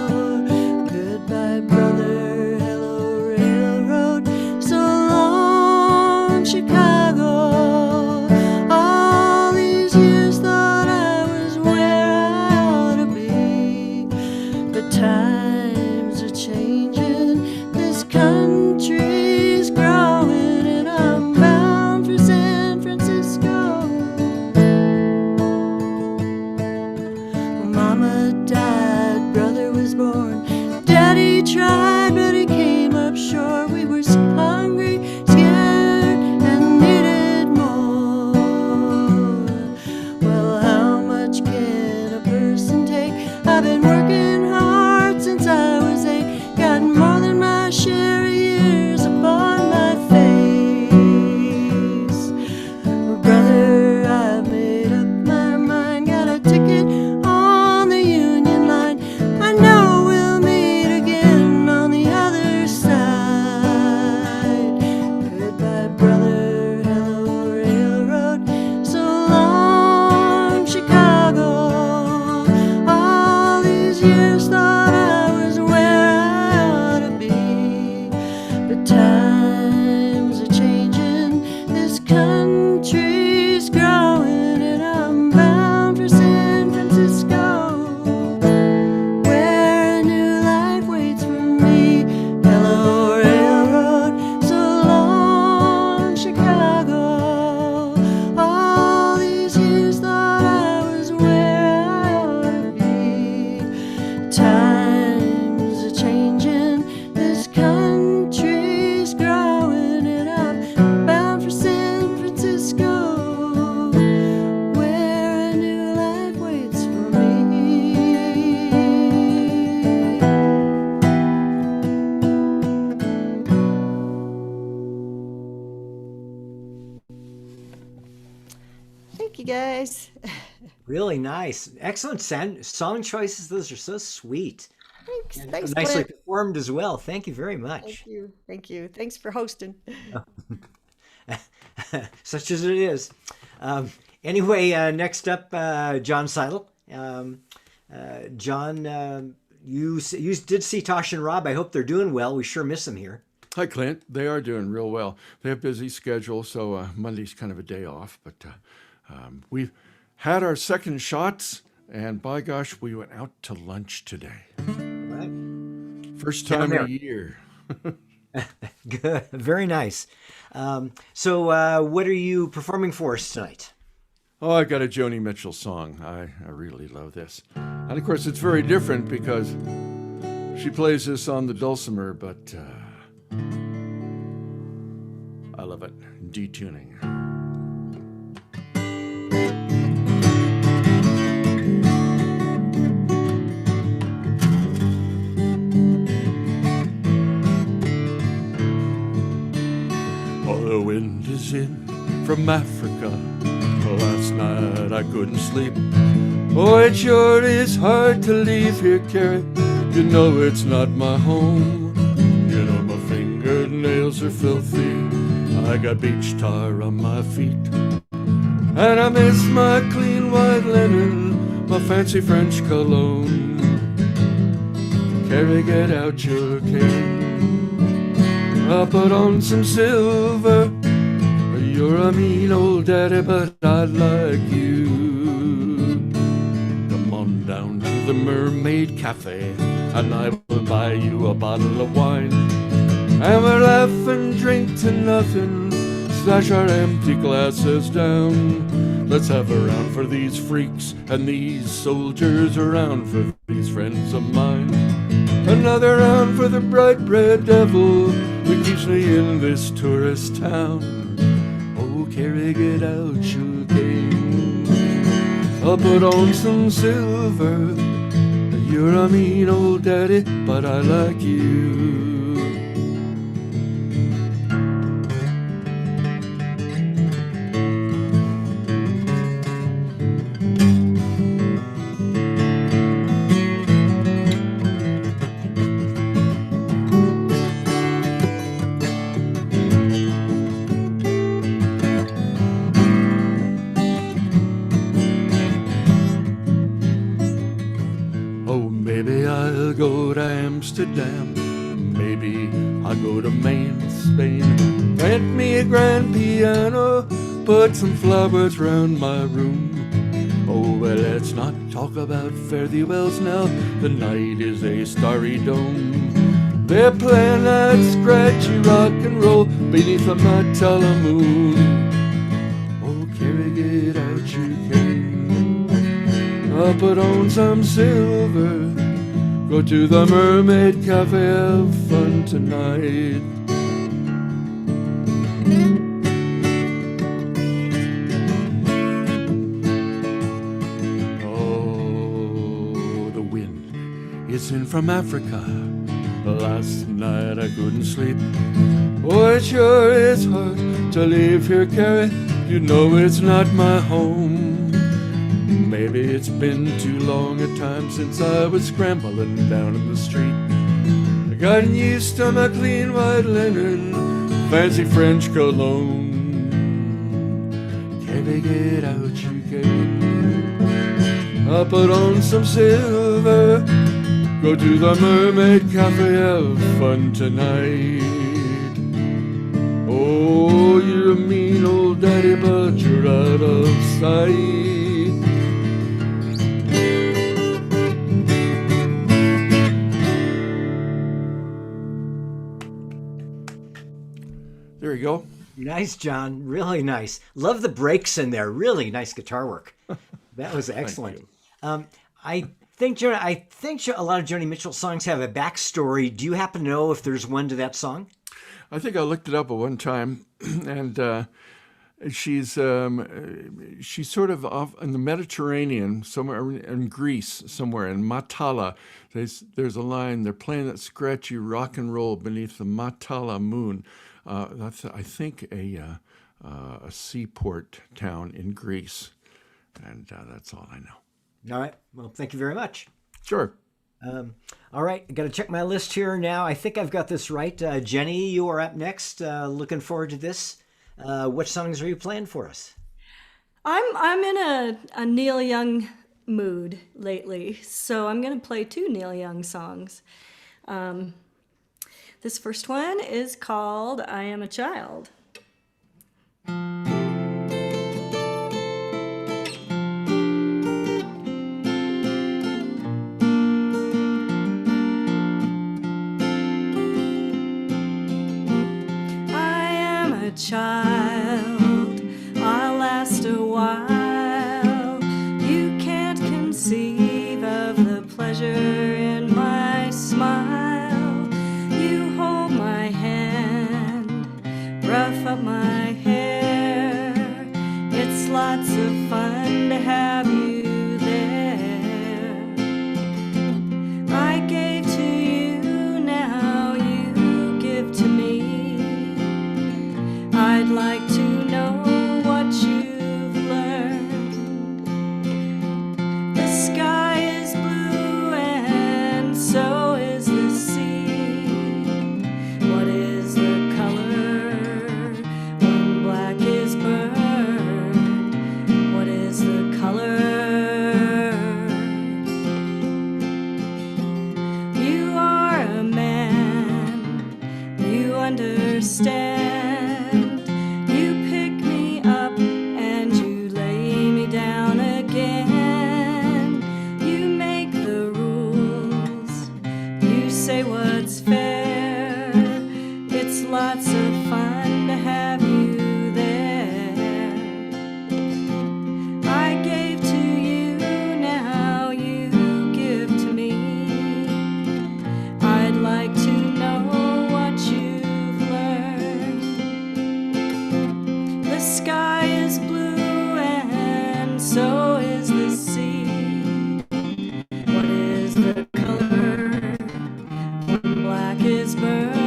Goodbye, brother, hello, railroad, so long, Chicago. All these years thought I was where I ought to be, but times are changing, this country's growing, and I'm bound for San Francisco. Mama died, brother was born, Daddy tried, but he came up short. We were so hungry, scared, and needed more. Well, how much can a person take? I've been working hard since I was 8, got more than my share of years upon my face. Brother, I've made up my mind, got a ticket on the Union line. I know we'll meet again on the other side. Goodbye, brother, hello, railroad, so long, Chicago. All these years thought I was where I ought to be, but times are changing, this country's growing, and I'm bound for San Francisco, where a new life waits for me. Hello, railroad, so long, Chicago. All these years thought I was where I ought to be. Times are changing, this country's growing, and I'm bound for San Francisco, where a new life waits for me. Thank you, guys. Really nice. Excellent song choices. Those are so sweet. Thanks. And Thanks, nicely Clint. performed as well. Thank you very much. Thank you. Thank you. Thanks for hosting. Such as it is. Anyway, next up, John Seidl. John, you did see Tosh and Rob. I hope they're doing well. We sure miss them here. Hi, Clint. They are doing real well. They have a busy schedule, so Monday's kind of a day off. But we've had our second shots, and by gosh, we went out to lunch today. Right. First time in a year. Good. Very nice. So what are you performing for us tonight? Oh, I got a Joni Mitchell song. I really love this. And of course, it's very different because she plays this on the dulcimer, but I love it. Detuning. Oh, the wind is in from Africa. Last night I couldn't sleep. Oh, it sure is hard to leave here, Carrie. You know it's not my home. You know my fingernails are filthy. I got beach tar on my feet. And I miss my clean white linen, my fancy French cologne. Carrie, get out your cane. I'll put on some silver. You're a mean old daddy, but I like you. Come on down to the Mermaid Cafe, and I will buy you a bottle of wine. And we'll laugh and drink to nothing, slash our empty glasses down. Let's have a round for these freaks and these soldiers, a round for these friends of mine. Another round for the bright red devil that keeps me in this tourist town. Carrie, get out your game. I'll put on some silver. You're a mean old daddy, but I like you. Go to Amsterdam, maybe I'll go to Maine, Spain. Rent me a grand piano, put some flowers round my room. Oh, well, let's not talk about fare thee wells now. The night is a starry dome. They're playing that scratchy rock and roll beneath a Mccullough moon. Oh, Carrie, get out your cane. I'll put on some silver. Go to the Mermaid Cafe, have fun tonight. Oh, the wind is in from Africa. Last night I couldn't sleep. Oh, it sure is hard to leave here, Carrie. You know it's not my home. Maybe it's been too long a time since I was scrambling down in the street. I got used to my clean white linen, fancy French cologne. Carrie, get out your game. I'll put on some silver. Go to the Mermaid Cafe, have fun tonight. Oh, you're a mean old daddy, but you're out of sight. There you go. Nice, John. Really nice. Love the breaks in there. Really nice guitar work. That was excellent. I think a lot of Joni Mitchell songs have a backstory. Do you happen to know if there's one to that song? I think I looked it up at one time, and she's sort of off in the Mediterranean, somewhere in Greece, somewhere in Matala. There's a line. They're playing that scratchy rock and roll beneath the Matala moon. That's, I think, a seaport town in Greece, and that's all I know. All right. Well, thank you very much. Sure. All right. I got to check my list here now. I think I've got this right. Jenny, you are up next. Looking forward to this. What songs are you playing for us? I'm in a Neil Young mood lately, so I'm going to play 2 Neil Young songs. This first one is called I Am a Child. Child, I'll last a while. You can't conceive of the pleasure in my smile. You hold my hand, rough up my hair. It's lots of fun to have you there. I gave to you, now you give to me. I'd like to know what you've learned. The sky is blue and so is the sea. What is the color when black is burned? What is the color? You are a man, you understand. Lots of fun to have you there. I gave to you, now you give to me. I'd like to know what you've learned. The sky is blue and so is the sea. What is the color when black is burned?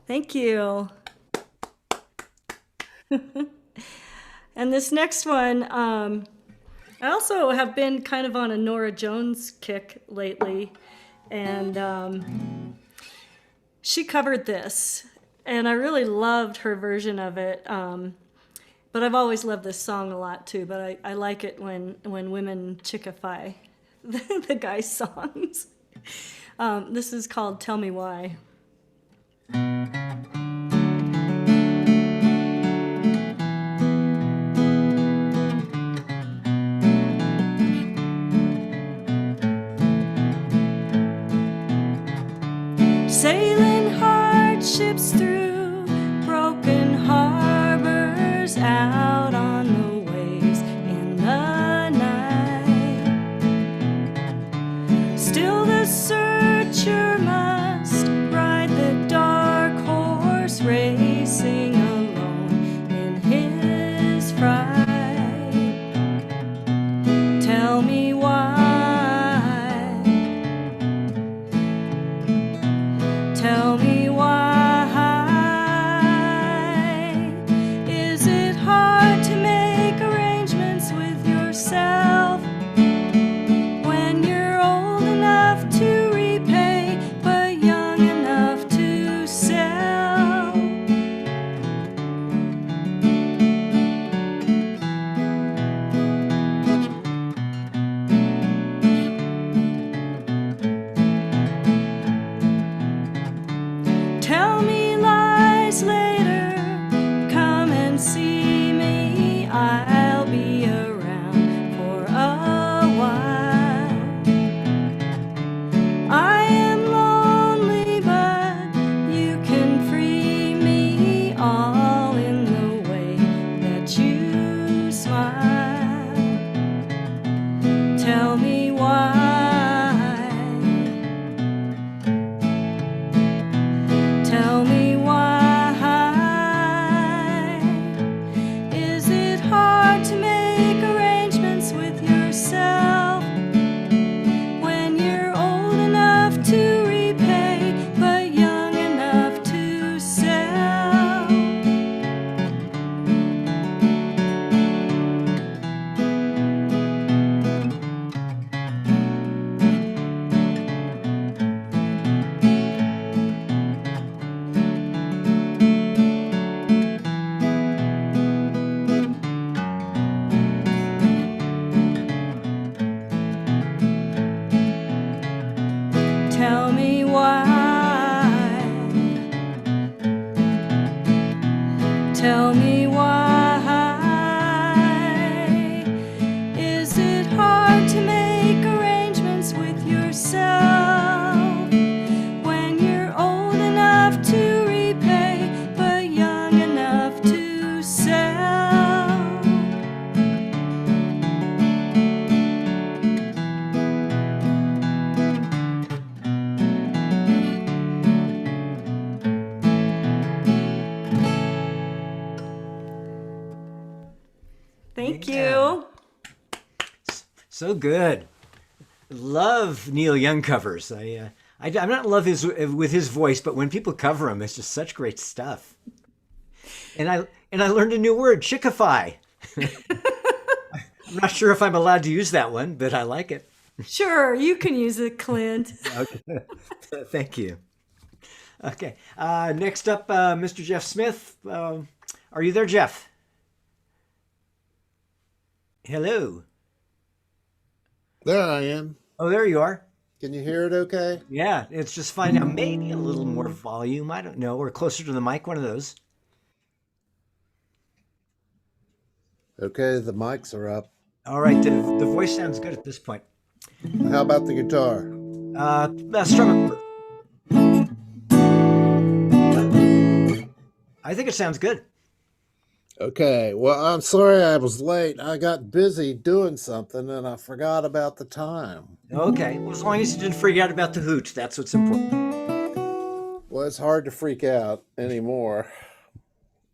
Thank you. And this next one, I also have been kind of on a Norah Jones kick lately, and she covered this, and I really loved her version of it. But I've always loved this song a lot too, but I like it when women chickify the guys' songs. This is called Tell Me Why. Sailing hardships through broken harbors, out on the waves in the night. Still the searcher must ride the dark horse, racing alone in his fright. Tell me why. Tell me why. Is it hard to make arrangements with yourself when you're old enough to repay but young enough to sell? Tell me lies later, come and see me, I'll be around for a while. I am lonely, but you can free me all Thank Yeah. you. So good. Love Neil Young covers. I'm not in love with his voice, but when people cover him, it's just such great stuff. And I learned a new word, chickify. I'm not sure if I'm allowed to use that one, but I like it. Sure, you can use it, Clint. Okay. Thank you. Okay. Next up, Mr. Jeff Smith. Are you there, Jeff? Hello. There I am. Oh, there you are. Can you hear it okay? Yeah, it's just fine now. Maybe a little more volume. I don't know. Or closer to the mic, one of those. Okay, the mics are up. All right. The voice sounds good at this point. How about the guitar? Strum it. I think it sounds good. Okay, well, I'm sorry I was late. I got busy doing something and I forgot about the time. Okay. Well, as long as you didn't freak out about the hoot, that's what's important. Well, it's hard to freak out anymore.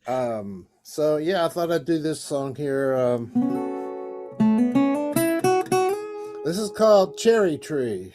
So, yeah, I thought I'd do this song here. This is called Cherry Tree.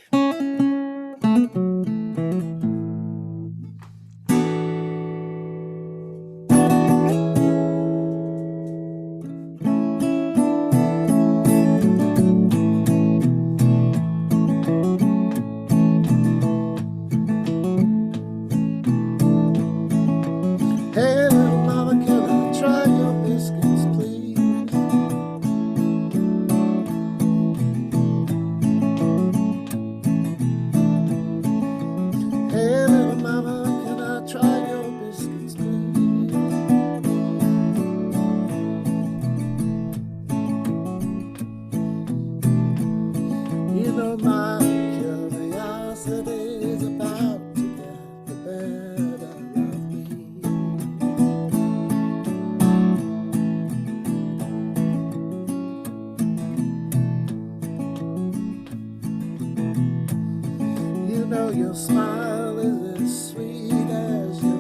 Your smile is as sweet as your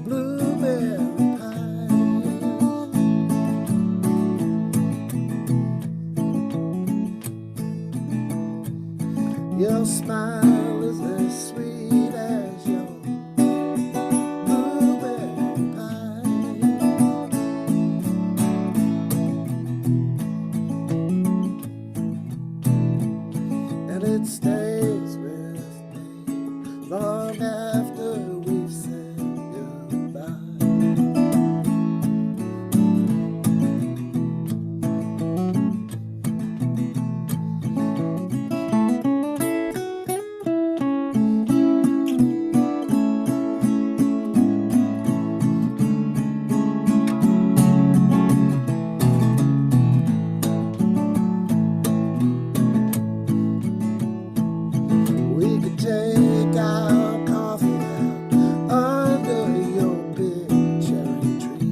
blueberry pie. Your smile is as sweet as your blueberry pie. And it stays long after we've said goodbye. We could take our coffee out under your big cherry tree.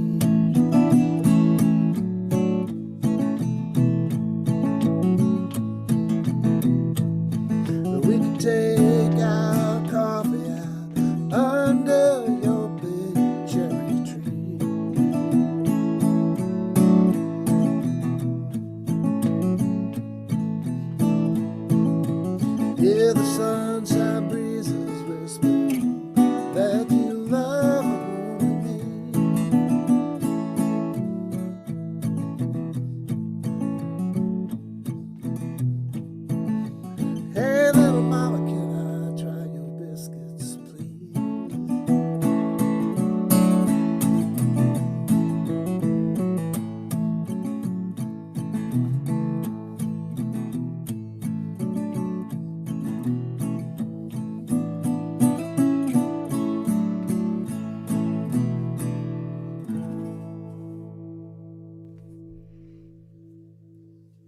We could take our coffee out under your big cherry tree. Yeah, the sunshine breezes whisper that you love me. Hey, little mama, can I try your biscuits, please?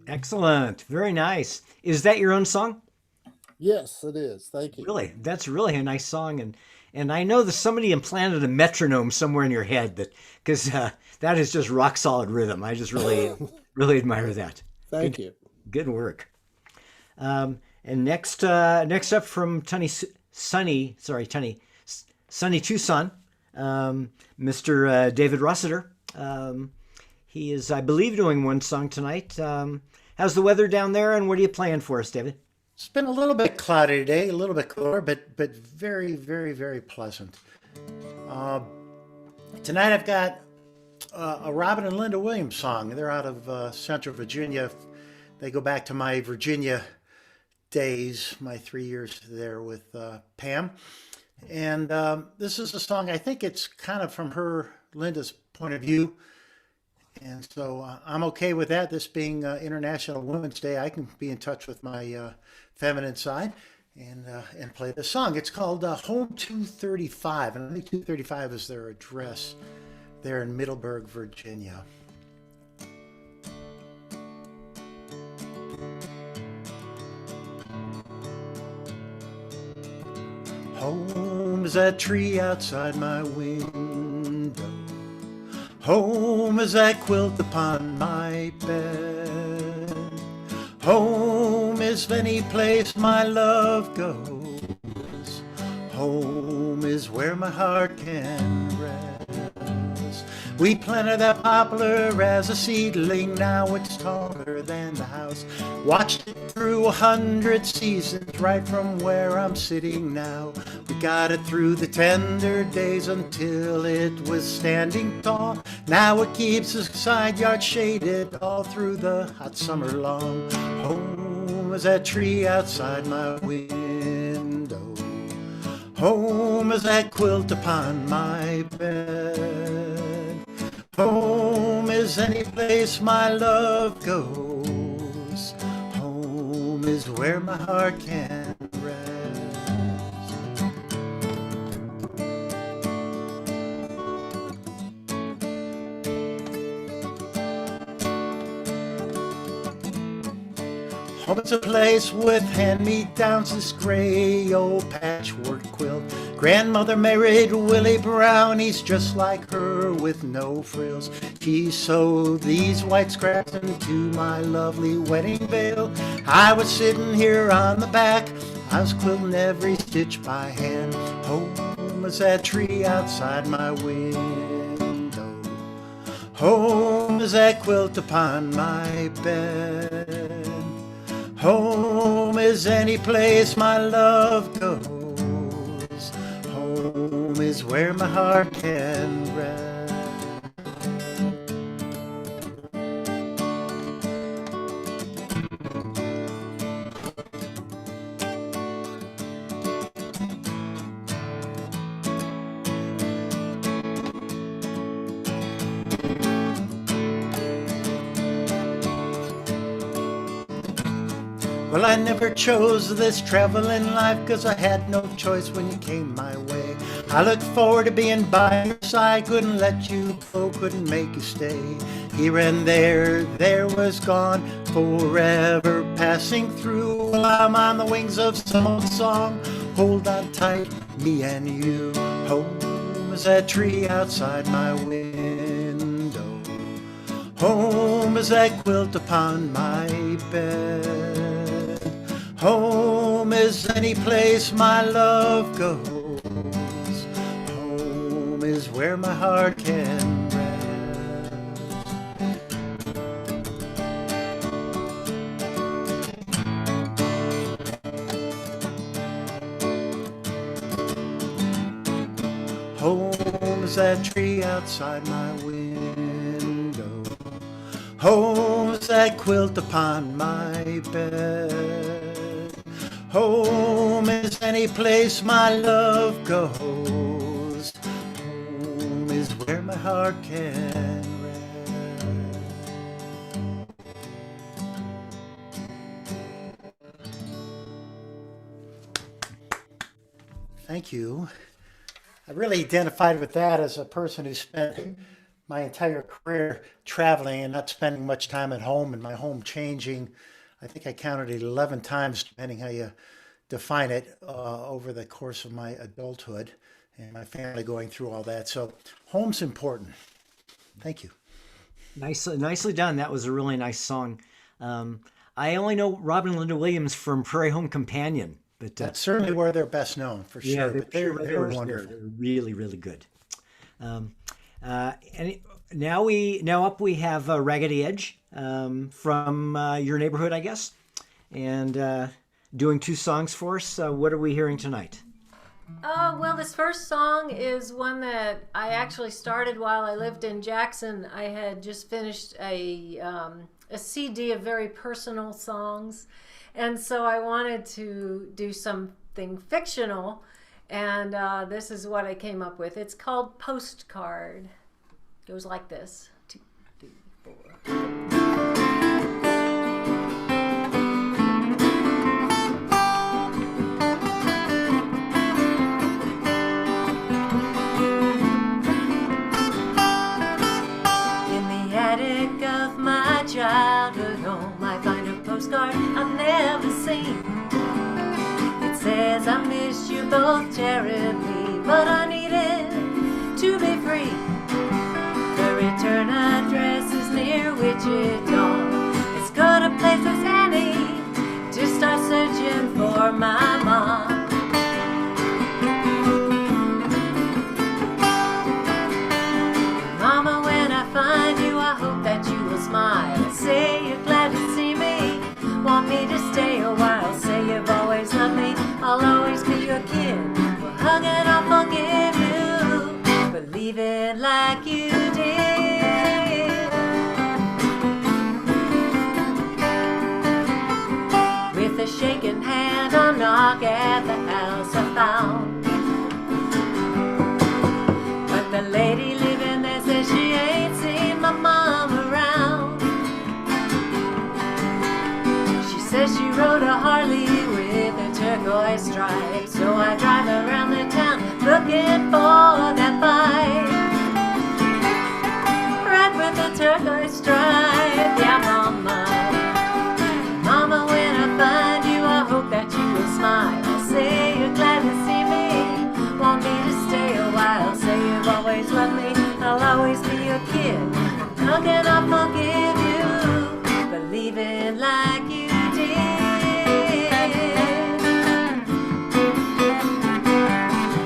Excellent. Very nice. Is that your own song? Yes, it is. Thank you. Really? That's really a nice song. And I know that somebody implanted a metronome somewhere in your head because that is just rock solid rhythm. I just really, really admire that. Thank you. Good work. And next up from Sunny Tucson, Mr. David Rossiter. He is, I believe, doing one song tonight. How's the weather down there, and what are you playing for us, David? It's been a little bit cloudy today, a little bit cooler, but very, very, very pleasant. Tonight I've got a Robin and Linda Williams song. They're out of Central Virginia. They go back to my Virginia days, my 3 years there with Pam. And this is a song, I think it's kind of from Linda's point of view. And so I'm okay with that. This being International Women's Day, I can be in touch with my feminine side and play this song. It's called Home 235, and I think 235 is their address there in Middleburg, Virginia. Home is that tree outside my window. Home is that quilt upon my bed. Home is any place my love goes. Home is where my heart can rest. We planted that poplar as a seedling, now it's taller than the house. Watched it through 100 seasons, right from where I'm sitting now. We got it through the tender days until it was standing tall. Now it keeps the side yard shaded all through the hot summer long. Home is that tree outside my window. Home is that quilt upon my bed. Home is any place my love goes. Home is where my heart can rest. Home is a place with hand-me-downs, this gray old patchwork quilt. Grandmother married Willie Brown, he's just like her with no frills. He sewed these white scraps into my lovely wedding veil. I was sitting here on the back, I was quilting every stitch by hand. Home is that tree outside my window. Home is that quilt upon my bed. Home is any place my love goes. Home is where my heart can rest. Well, I never chose this traveling life, 'cause I had no choice when you came my way. I looked forward to being by your side, couldn't let you go, couldn't make you stay. Here and there was gone, forever passing through. Well, I'm on the wings of some old song, hold on tight, me and you. Home is that tree outside my window. Home is that quilt upon my bed. Home is any place my love goes. Home is where my heart can rest. Home is that tree outside my window. Home is that quilt upon my bed. Home is any place my love goes. Home is where my heart can rest. Thank you. I really identified with that as a person who spent my entire career traveling and not spending much time at home, and my home changing. I think I counted it 11 times, depending how you define it, over the course of my adulthood and my family going through all that. So home's important. Thank you. Nicely done. That was a really nice song. I only know Robin and Linda Williams from Prairie Home Companion. But that's certainly where they're best known, for sure. Yeah, they're wonderful. They're really, really good. And now up we have Raggedy Edge from your neighborhood, I guess, and doing 2 songs for us. What are we hearing tonight? Well, this first song is one that I actually started while I lived in Jackson. I had just finished a CD of very personal songs, and so I wanted to do something fictional, and this is what I came up with. It's called Postcard. It goes like this. 2, 3, 4. Childhood home, I find a postcard I've never seen. It says I missed you both terribly, but I needed to be free. The return address is near Wichita. It's good a place as any to start searching for my mom. Mama, when I find you, I hope that you will smile. Say you're glad to see me, want me to stay a while. Say you've always loved me, I'll always be your kid. We'll hug and I'll forgive you, believe it like you did. With a shaking hand, I'll knock at the house I found. But the lady living there says she ain't seen my mom around. Says she rode a Harley with a turquoise stripe. So I drive around the town looking for that bike. Red with a turquoise stripe, yeah, mama. Mama, when I find you, I hope that you will smile. Say you're glad to see me, want me to stay a while. Say you've always loved me, I'll always be your kid. How can I forgive you, believe it like you did.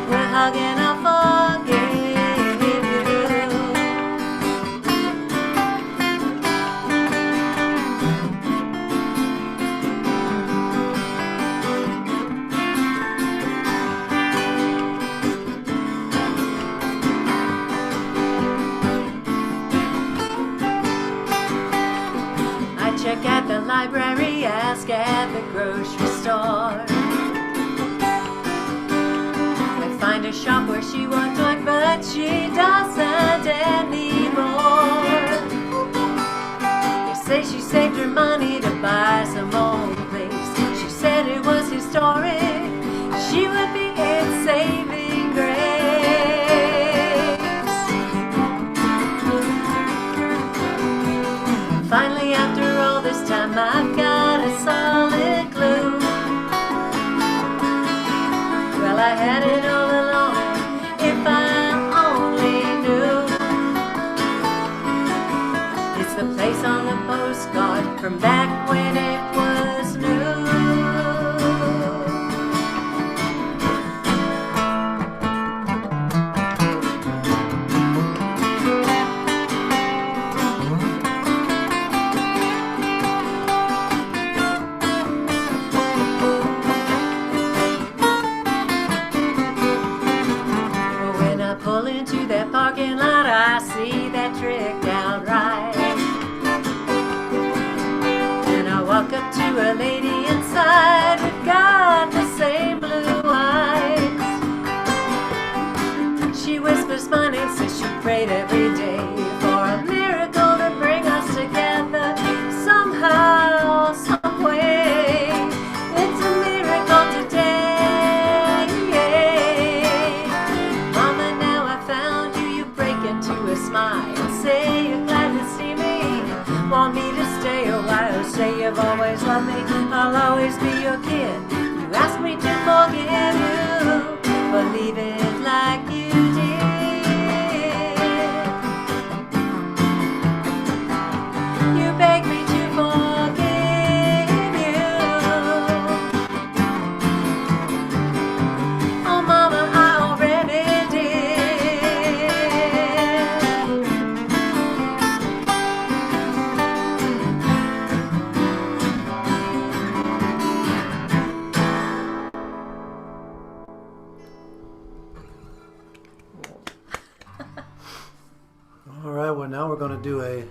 We're hugging, I'll forgive check at the library, ask at the grocery store. I find a shop where she once worked, but she doesn't anymore. They say she saved her money to buy some old place. She said it was historic, she would be its saving grace. Finally, after all this time, I've got a solid clue. Well, I had it all along, if I only knew. It's the place on the postcard from back when it was new. Pull into that parking lot, I see that tricked out ride. And I walk up to a lady inside who's got the same blue eyes. She whispers my name, says she prayed every day for a miracle to bring us together somehow, some way. It's a miracle today. Smile, say you're glad to see me, want me to stay a while. Say you've always loved me, I'll always be your kid. You ask me to forgive you, believe it like you did. You beg me to forgive you. Oh mama, I already did. now we're going to do a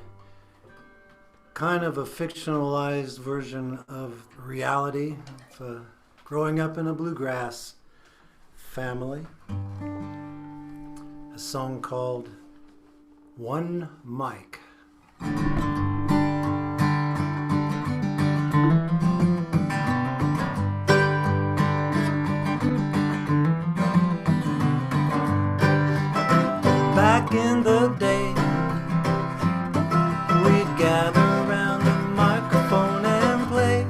kind of a fictionalized version of reality of growing up in a bluegrass family. A song called One Mic. Back in the day, we'd gather around the microphone and play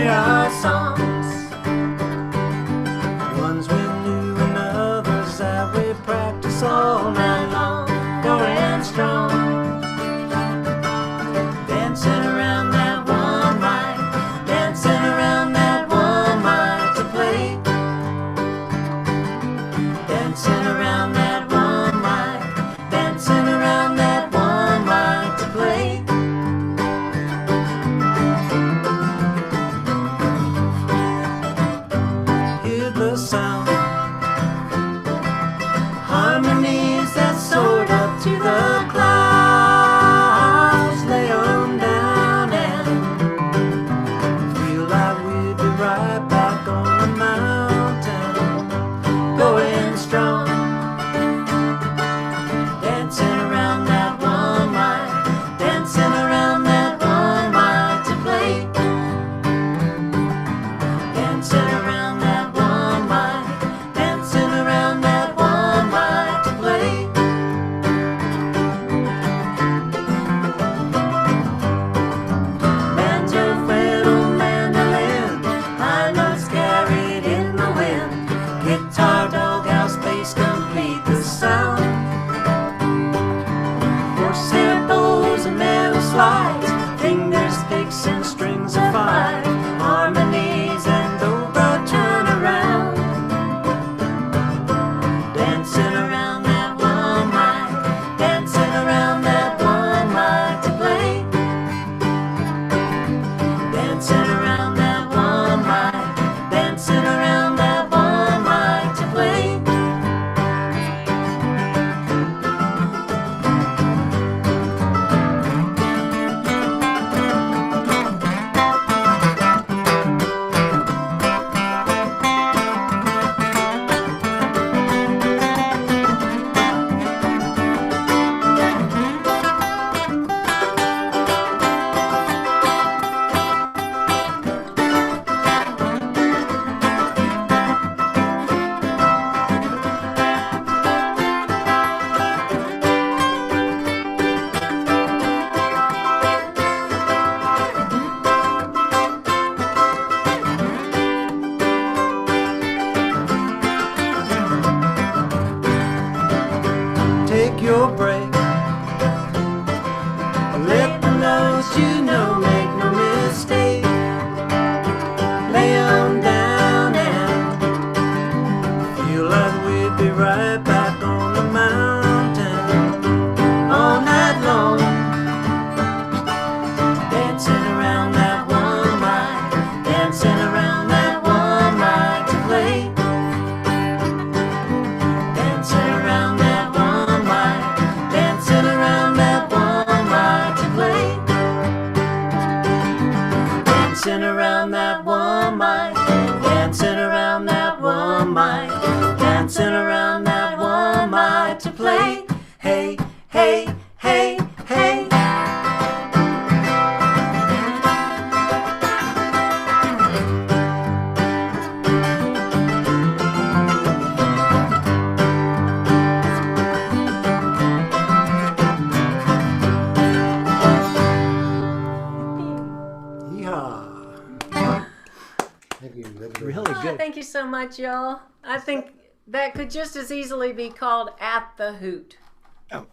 our songs, ones we knew and others that we practice all night long, going strong, dancing around that one mic, dancing around that one mic to play, dancing around that one mic, dancing around that one mic to play. Hear the sound, harmonies that soared up to the clouds, lay on down and feel like we'd be right back on the mountain, going strong, dancing around that one mic, dancing around that one mic to play, dancing around that one mic, dancing around that one mic to play. Banjo, fiddle, mandolin, high notes carried in the wind, guitar, doghouse, bass complete the sound. For samples and metal slides, fingers, picks, and strings of five, harmonies and over turnaround, dancing around that one mic, dancing around that one mic to play, dancing around that one mic, dancing around that one mic to play. Take your break, let the notes you know make no mistake, lay on down and feel like we'd be right back on the mountain all night long, dancing around that one mic, dancing around that one mic to play, dancing around that one mic, dancing around that one mic to play, dancing around that one mic, dancing around that one mic, dancing around that one mic to play. Hey, hey, hey, hey. Yeehaw. Really Oh, good. thank you so much, y'all. I think that could just as easily be called At the Hoot. Oh.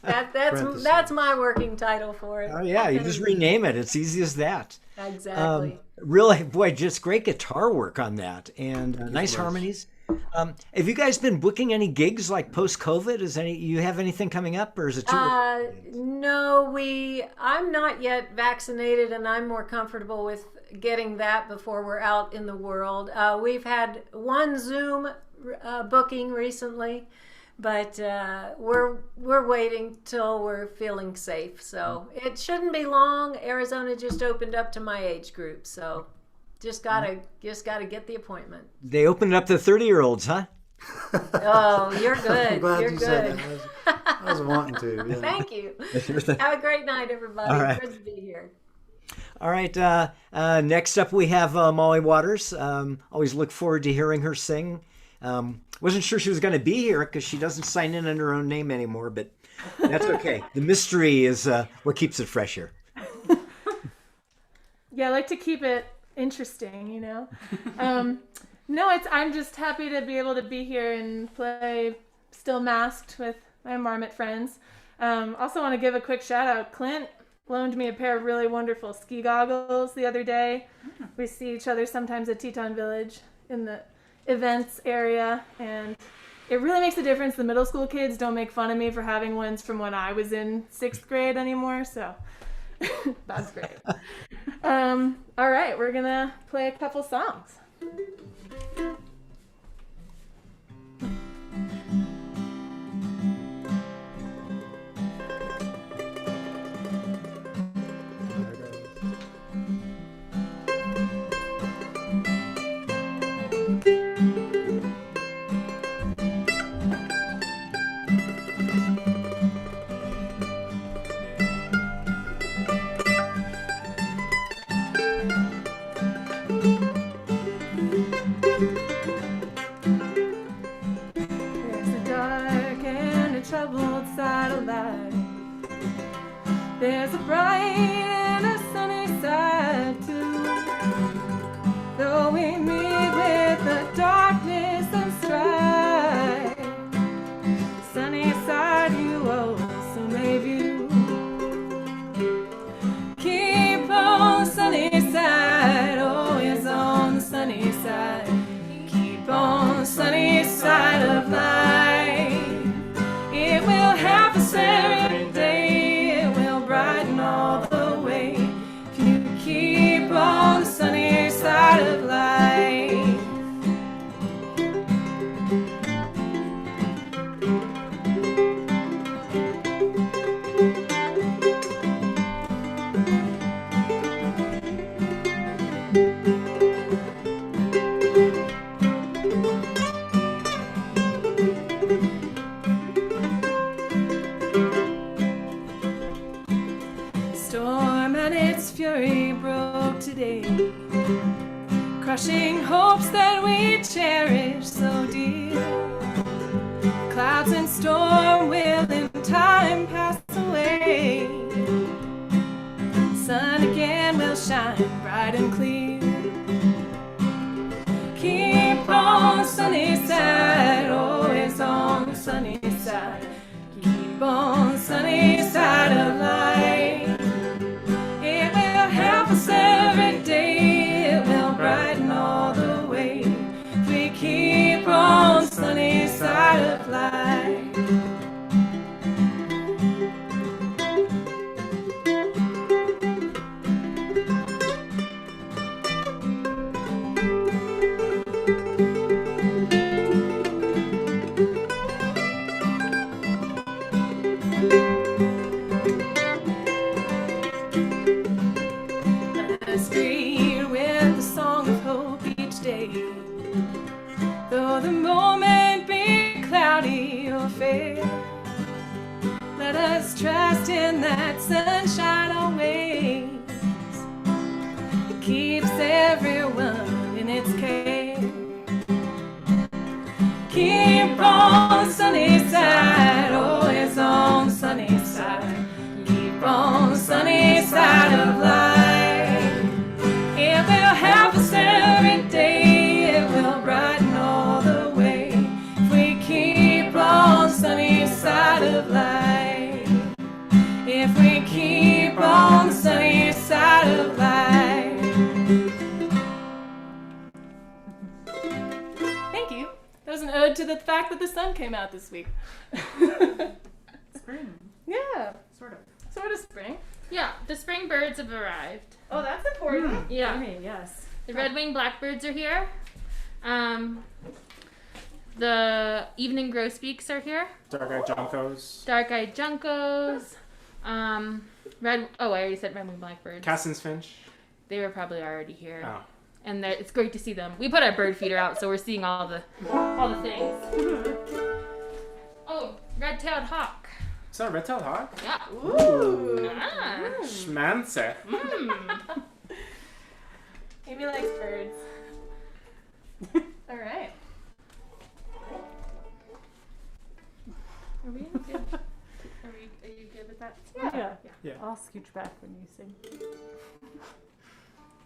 That's my working title for it. Oh yeah, you just rename it. It's easy as that. Exactly. Really, boy, just great guitar work on that, and nice harmonies. Have you guys been booking any gigs like post-COVID? You have anything coming up, or is it too? No, I'm not yet vaccinated, and I'm more comfortable with getting that before we're out in the world. We've had one Zoom booking recently, but we're waiting till we're feeling safe. So it shouldn't be long. Arizona just opened up to my age group, so just gotta get the appointment. They opened it up to 30-year-olds, huh? Oh, you're good. I'm glad You're you good. said that. I was wanting to. Yeah. Thank you. Have a great night, everybody. All right. Good to be here. All right. Next up, we have Molly Waters. Always look forward to hearing her sing. Wasn't sure she was going to be here because she doesn't sign in under her own name anymore, but that's okay. The mystery is what keeps it fresh here. Yeah, I like to keep it interesting, you know. No, I'm just happy to be able to be here and play Still Masked with my Marmot friends. Also want to give a quick shout out. Clint loaned me a pair of really wonderful ski goggles the other day. We see each other sometimes at Teton Village in the events area, and it really makes a difference. The middle school kids don't make fun of me for having ones from when I was in 6th grade anymore, so that's great. All right, we're gonna play a couple songs. There's a bright and a sunny side too. Though we meet with the darkness and strife, sunny side you also may view. Keep on the sunny side, always on the sunny side. Keep on the sunny side of life. It will happen every day. All the way, if you keep on the sunny side of life. Crushing hopes that we cherish so dear. Clouds and storm will in time pass away. Sun again will shine bright and clear. Keep on the sunny side, always on the sunny side. Keep on the sunny side of life. It will help us every day. Brighten all the way if we keep on the sunny side of life. Though the moment be cloudy or fair, let us trust in that sunshine always. It keeps everyone in its care. Keep on the sunny side, always on the sunny side. Keep on the sunny side of life. It will help us every day. It will brighten all the way if we keep on the sunny side of life. If we keep on the sunny side of life. Thank you. That was an ode to the fact that the sun came out this week. Spring. Yeah. Sort of. Sort of spring. Yeah, the spring birds have arrived. Oh, that's important. Yeah. Yes. The red-winged blackbirds are here. The Evening Grosbeaks are here. Dark-eyed Juncos. Dark-eyed Juncos. I already said Red Winged Blackbirds. Cassin's Finch. They were probably already here. Oh. And it's great to see them. We put our bird feeder out, so we're seeing all the things. Oh, red-tailed hawk. Is that a red-tailed hawk? Yeah. Ooh. Ah. Schmancer. Amy likes birds. All right. Are we good? Are you good with that? Yeah. I'll scooch back when you sing.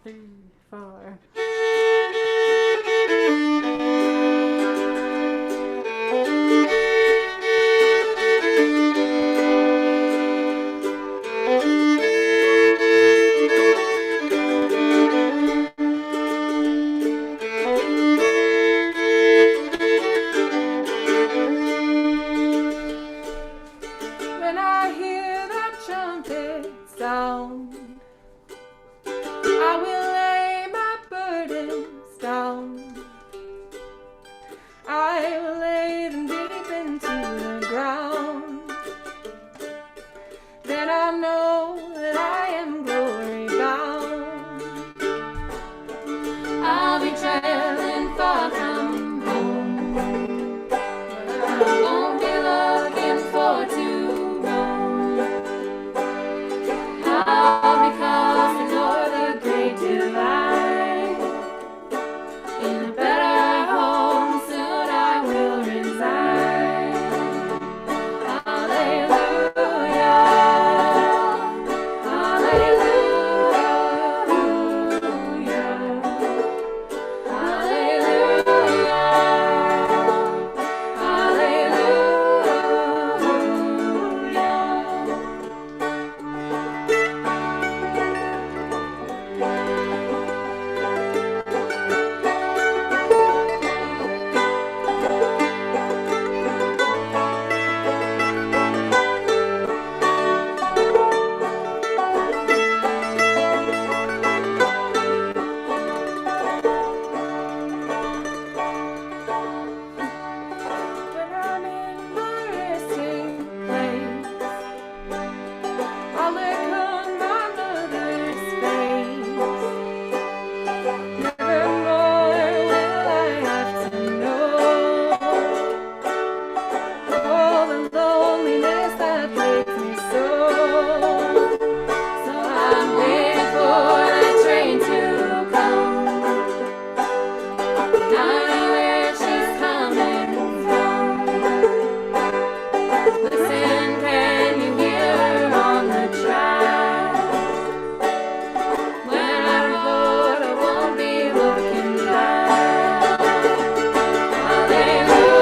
3, 4. When I hear that trumpet sound, I will lay my burdens down. I will lay them deep into the ground. Then I know that I am glory bound. I'll be traveling far from home, but I won't be looking for too long. I'll be crossing o'er the great divide. In a better home soon I will reside. Hallelujah, hallelujah, When I'm in my resting place, I'll look on my mother's face. Nevermore will I have to know all the loneliness that plagues me so. So I'm waiting for that train to come. I know where she's coming from. Listen, can you hear her on the track? When I report, I won't be looking back. Hallelujah,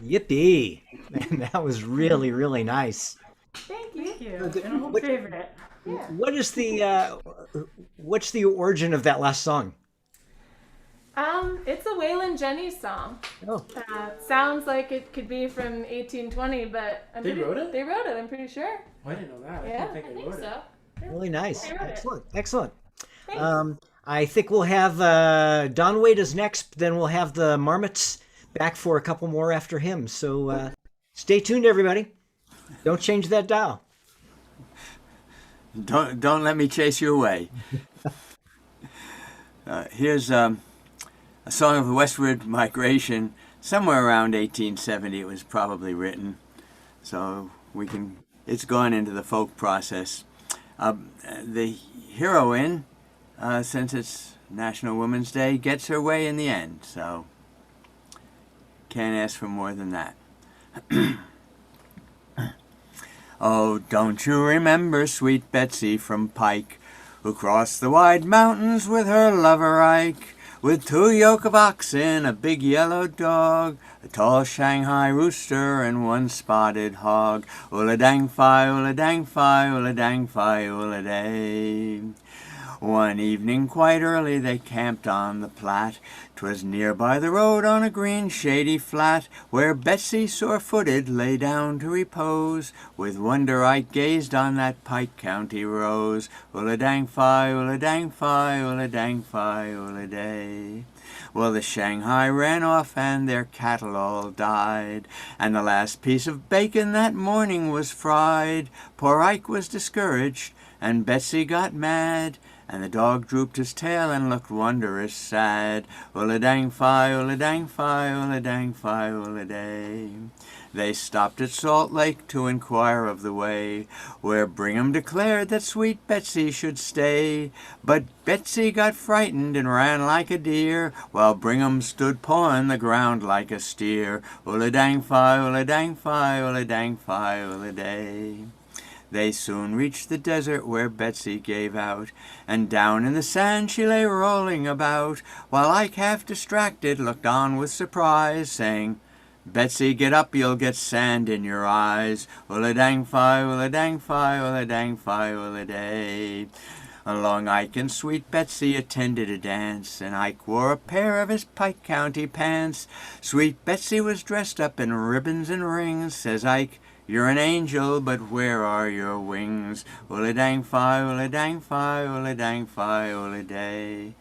Yippee! Man, that was really, really nice. Thank you. An old favorite. Yeah. What is the what's the origin of that last song? It's a Waylon Jennings song. Oh. Sounds like it could be from 1820, but They wrote it? They wrote it. I'm pretty sure. Oh, I didn't know that. Yeah, I didn't think they wrote so. it. Really nice. They wrote it. Excellent. Excellent. Thanks. I think we'll have Don Wade is next. Then we'll have the Marmots back for a couple more after him. So stay tuned, everybody. Don't change that dial. Don't let me chase you away. Here's A Song of the Westward Migration, somewhere around 1870 it was probably written. So it's gone into the folk process. The heroine, since it's National Women's Day, gets her way in the end, so can't ask for more than that. Oh, don't you remember sweet Betsy from Pike, who crossed the wide mountains with her lover Ike, with 2 yoke of oxen, a big yellow dog, a tall Shanghai rooster, and 1 spotted hog. Oola-dang-fi, oola-dang-fi, oola-dang-fi, oola-day. One evening quite early they camped on the Platte. 'Twas near by the road on a green shady flat, where Betsy sore-footed lay down to repose. With wonder I gazed on that Pike County rose. Oola-dang-fi, oola-dang-fi, oola-dang-fi, oola-day. Well, the Shanghai ran off and their cattle all died, and the last piece of bacon that morning was fried. Poor Ike was discouraged, and Betsy got mad, and the dog drooped his tail and looked wondrous sad. Oola-dang-fi, oola-dang-fi, oola-dang-fi, oola-day. They stopped at Salt Lake to inquire of the way, where Brigham declared that sweet Betsy should stay. But Betsy got frightened and ran like a deer, while Brigham stood pawing the ground like a steer. Oola-dang-fi, oola-dang-fi, oola-dang-fi, oola-day. They soon reached the desert where Betsy gave out, and down in the sand she lay rolling about, while Ike, half distracted, looked on with surprise, saying, "Betsy, get up, you'll get sand in your eyes. Oola-dang-fi, oola-dang-fi, oola-dang-fi, oola-day." Along Ike and sweet Betsy attended a dance, and Ike wore a pair of his Pike County pants. Sweet Betsy was dressed up in ribbons and rings. Says Ike, "You're an angel, but where are your wings?" Oola-dang-fi, oola-dang-fi, oola-dang-fi, oola-day.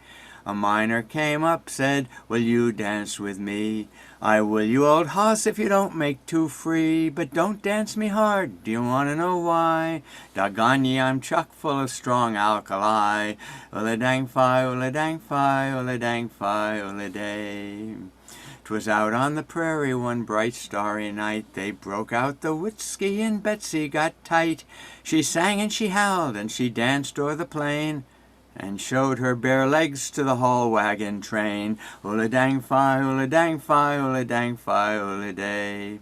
A miner came up, said, "Will you dance with me?" "I will, you old hoss, if you don't make too free. But don't dance me hard, do you want to know why? Doggone ye, I'm chock full of strong alkali. Oola-dang-fi, oola-dang-fi, oola-dang-fi, oola-day." 'Twas out on the prairie one bright starry night. They broke out the whiskey and Betsy got tight. She sang and she howled and she danced o'er the plain, and showed her bare legs to the hall wagon train. Oola-dang-fi, oola-dang-fi, oola-dang-fi, oola-day.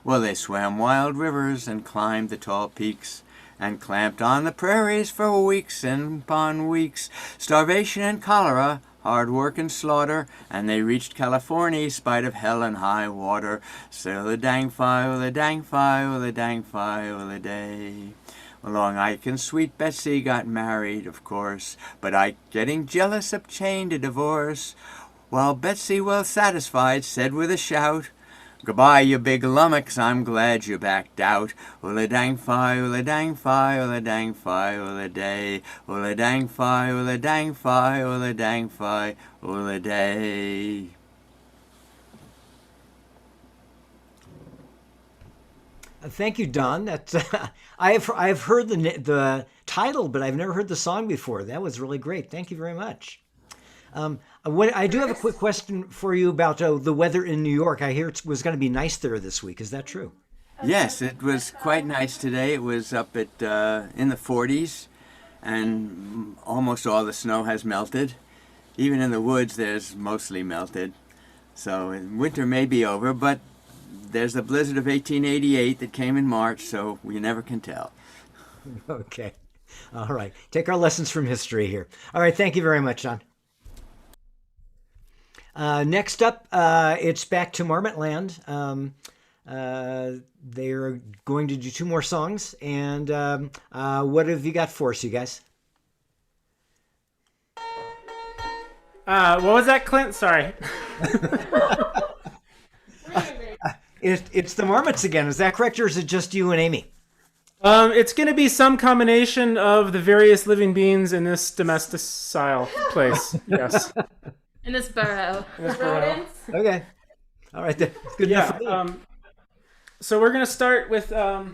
Well, they swam wild rivers and climbed the tall peaks, and clamped on the prairies for weeks and upon weeks. Starvation and cholera, hard work and slaughter, and they reached California spite of hell and high water. So oola-dang-fi, oola-dang-fi, oola-dang-fi, oola-day. Along Ike and sweet Betsy got married, of course, but Ike, getting jealous, obtained a divorce, while Betsy, well satisfied, said with a shout, "Goodbye, you big lummox, I'm glad you backed out. Oola-dang-fi, oola-dang-fi, oola-dang-fi, oola-day. Oola-dang-fi, oola-dang-fi, oola-dang-fi, oola-day." Thank you, Don. That's I've heard the title, but I've never heard the song before. That was really great. Thank you very much. I do have a quick question for you about the weather in New York. I hear it was going to be nice there this week. Is that true? Yes, it was quite nice today. It was up at in the 40s, and almost all the snow has melted. Even in the woods, there's mostly melted. So winter may be over, but there's the blizzard of 1888 that came in March, so we never can tell. Okay. All right. Take our lessons from history here. All right. Thank you very much, John. Next up, it's back to Marmot Land. They're going to do 2 more songs. And what have you got for us, you guys? What was that, Clint? Sorry. It's the Marmots again. Is that correct, or is it just you and Amy? It's going to be some combination of the various living beings in this domesticile place. Yes. In this burrow. Rodents. Okay. All right. That's good enough. So we're going to start with a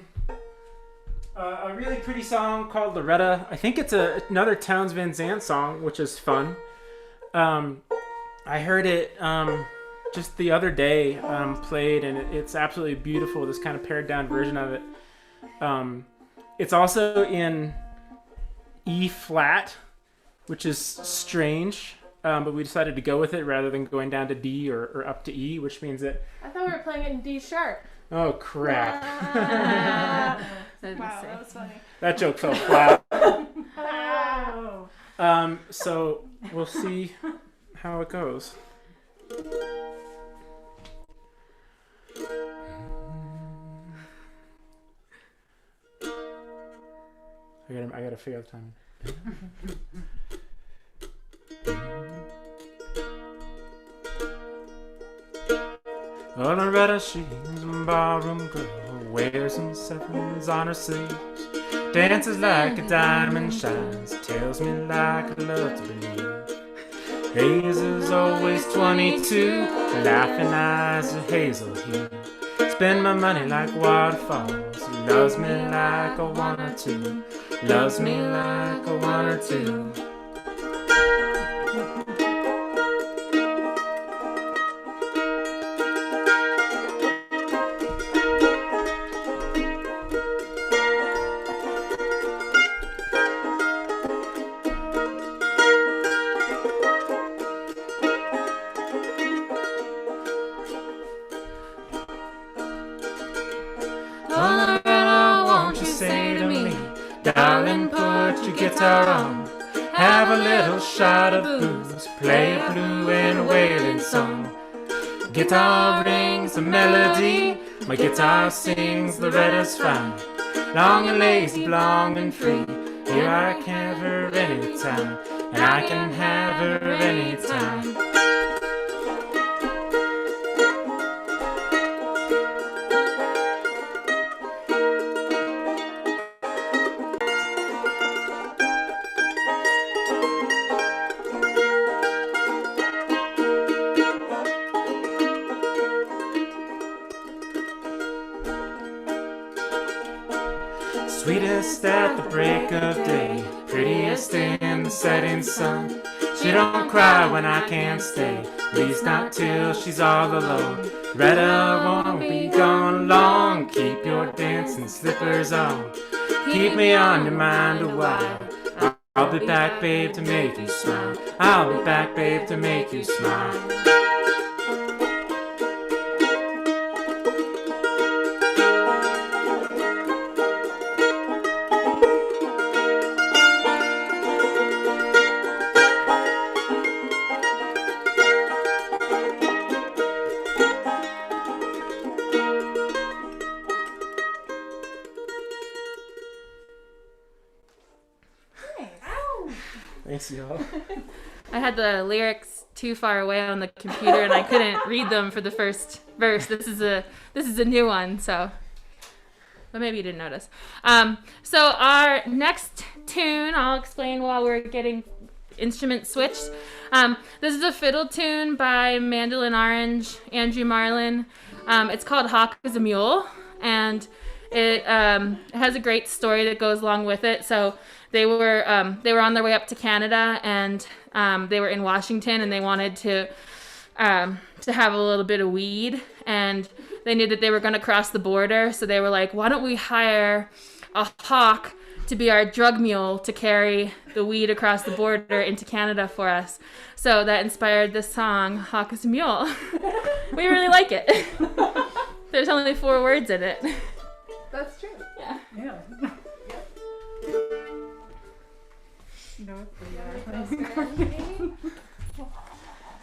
really pretty song called Loretta. I think it's another Townes Van Zandt song, which is fun. I heard it just the other day played, and it's absolutely beautiful. This kind of pared down version of it. It's also in E flat, which is strange, but we decided to go with it rather than going down to D or up to E, which means that. I thought we were playing it in D sharp. Oh crap! Wow, that was funny. That joke fell flat. Oh. So we'll see how it goes. I gotta figure out the timing. Loretta, she's a ballroom girl, wears some sevens on her sleeves, dances like a diamond shines, tells me like I love to believe. Hazel's always 22, laughing eyes of hazel hue. Spend my money like waterfalls, loves me like a one or two, loves me like a one or two. Darling, put your guitar on, have a little shot of booze, play a blue and a wailing song. Guitar rings a melody, my guitar sings Loretta's fine. Long and lazy, long and free, here I can have her anytime, and I can have her anytime. Sweetest at the break of day, prettiest in the setting sun. She don't cry when I can't stay, at least not till she's all alone. Loretta won't be gone long, keep your dancing slippers on. Keep me on your mind a while, I'll be back, babe, to make you smile. I'll be back, babe, to make you smile. Thanks, y'all. I had the lyrics too far away on the computer and I couldn't read them for the first verse. This is a new one, so but maybe you didn't notice. So our next tune, I'll explain while we're getting instruments switched. This is a fiddle tune by Mandolin Orange, Andrew Marlin. It's called Hawk is a Mule, and it has a great story that goes along with it. So they were on their way up to Canada, and they were in Washington, and they wanted to have a little bit of weed, and they knew that they were going to cross the border, so they were like, why don't we hire a hawk to be our drug mule to carry the weed across the border into Canada for us. So that inspired this song, Hawk is a Mule. We really like it. There's only 4 words in it. That's true. Yeah. Yeah.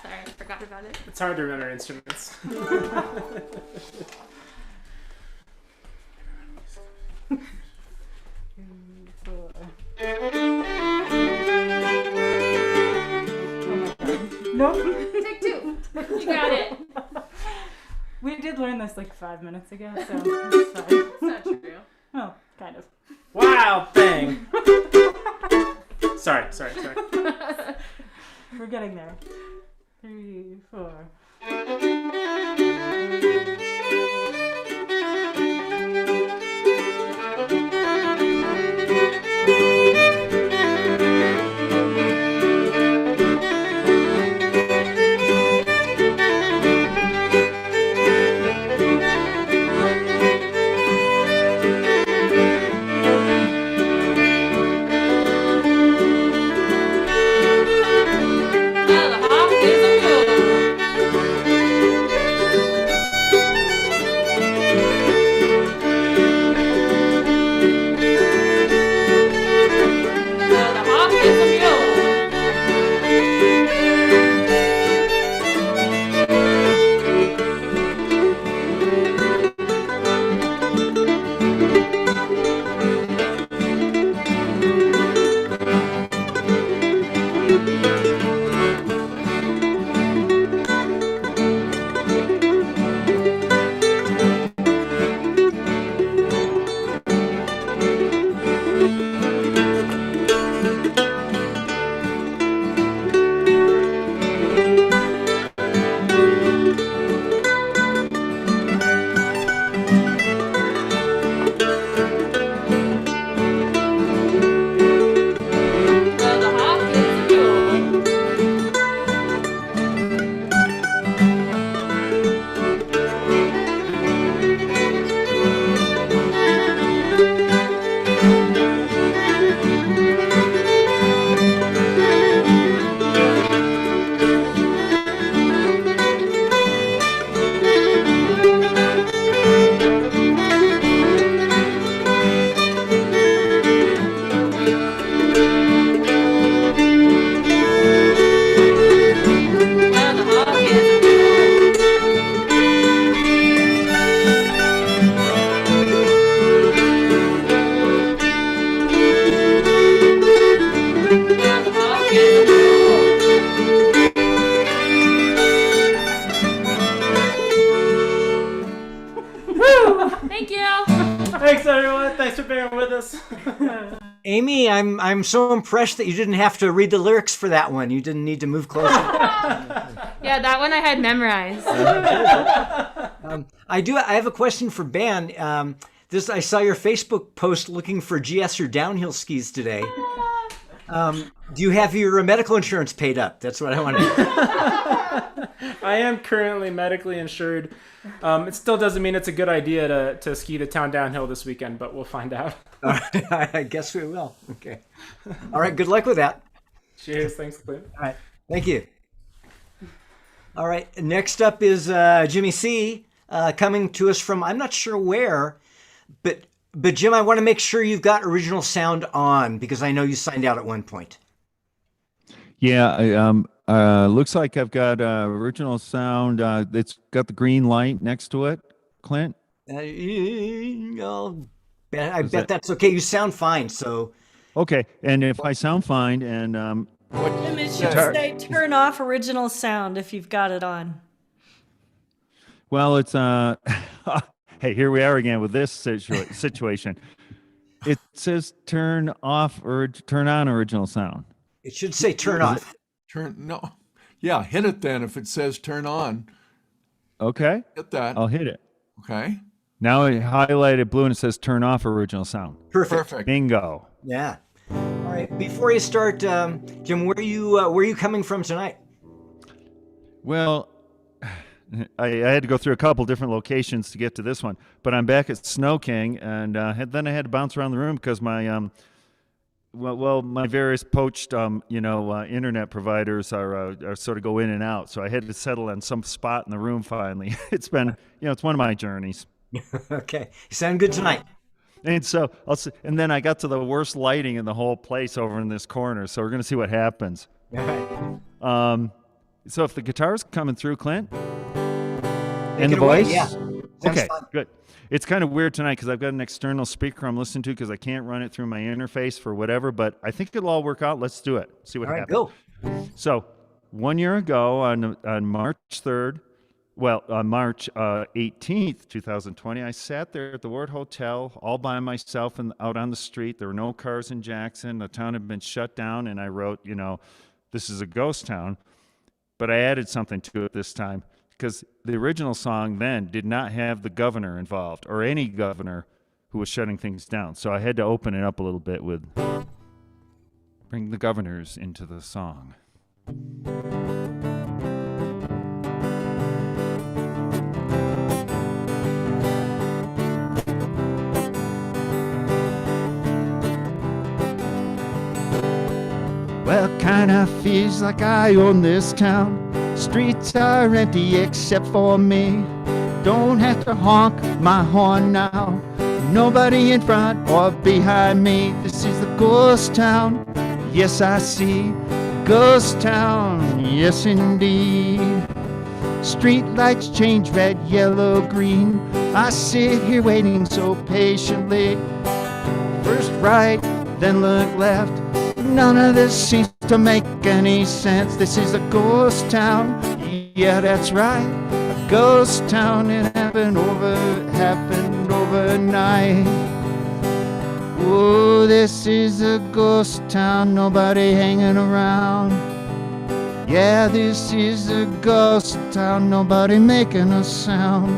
Sorry, I forgot about it. It's hard to remember instruments. Nope. Take 2. You got it. We did learn this like 5 minutes ago, so it's fine. It's not true. Well, kind of. Wow, thing. Sorry. We're getting there. 3, 4. Thank you. Thanks, everyone. Thanks for bearing with us. Amy, I'm so impressed that you didn't have to read the lyrics for that one. You didn't need to move closer. Yeah, that one I had memorized. I have a question for Ben. I saw your Facebook post looking for GS or downhill skis today. Do you have your medical insurance paid up? That's what I want to know. I am currently medically insured. It still doesn't mean it's a good idea to ski to town downhill this weekend, but we'll find out. All right, I guess we will. Okay. All right, good luck with that. Cheers. Thanks, Clint. All right, thank you. All right, next up is Jimmy C. Coming to us from, I'm not sure where, but Jim, I want to make sure you've got original sound on because I know you signed out at one point. Yeah, looks like I've got original sound. It's got the green light next to it, Clint. I bet that's okay. You sound fine, so. Okay, and if I sound fine and Jim, it should say turn off original sound if you've got it on. well, it's hey, here we are again with this situation. It says turn off or turn on original sound. It should say turn off. Yeah, hit it then if it says turn on. Okay. Hit that. I'll hit it. Okay. Now it highlighted blue and it says turn off original sound. Perfect. Bingo. Yeah. All right. Before you start, Jim, where are you coming from tonight? Well, I had to go through a couple different locations to get to this one, but I'm back at Snow King, and then I had to bounce around the room because my my various poached internet providers are sort of go in and out, so I had to settle on some spot in the room finally. It's been it's one of my journeys. Okay, you sound good tonight. And so and then I got to the worst lighting in the whole place over in this corner, so we're gonna see what happens. All right. So if the guitar's coming through, Clint, Take and the it away. voice, Yeah. okay, fun. good. It's kind of weird tonight because I've got an external speaker I'm listening to because I can't run it through my interface for whatever, but I think it'll all work out. Let's do it. See what All right, happens. go. So 1 year ago on March 3rd, on March 18th, 2020, I sat there at the Ward Hotel all by myself and out on the street. There were no cars in Jackson. The town had been shut down, and I wrote, this is a ghost town. But I added something to it this time because the original song then did not have the governor involved or any governor who was shutting things down. So I had to open it up a little bit with bring the governors into the song. Well, kinda feels like I own this town. Streets are empty except for me. Don't have to honk my horn now. Nobody in front or behind me. This is the ghost town. Yes, I see. Ghost town. Yes, indeed. Street lights change red, yellow, green. I sit here waiting so patiently. First right, then look left. None of this seems to make any sense. This is a ghost town. Yeah, that's right. A ghost town. It happened overnight. Oh, this is a ghost town. Nobody hanging around. Yeah, this is a ghost town. Nobody making a sound.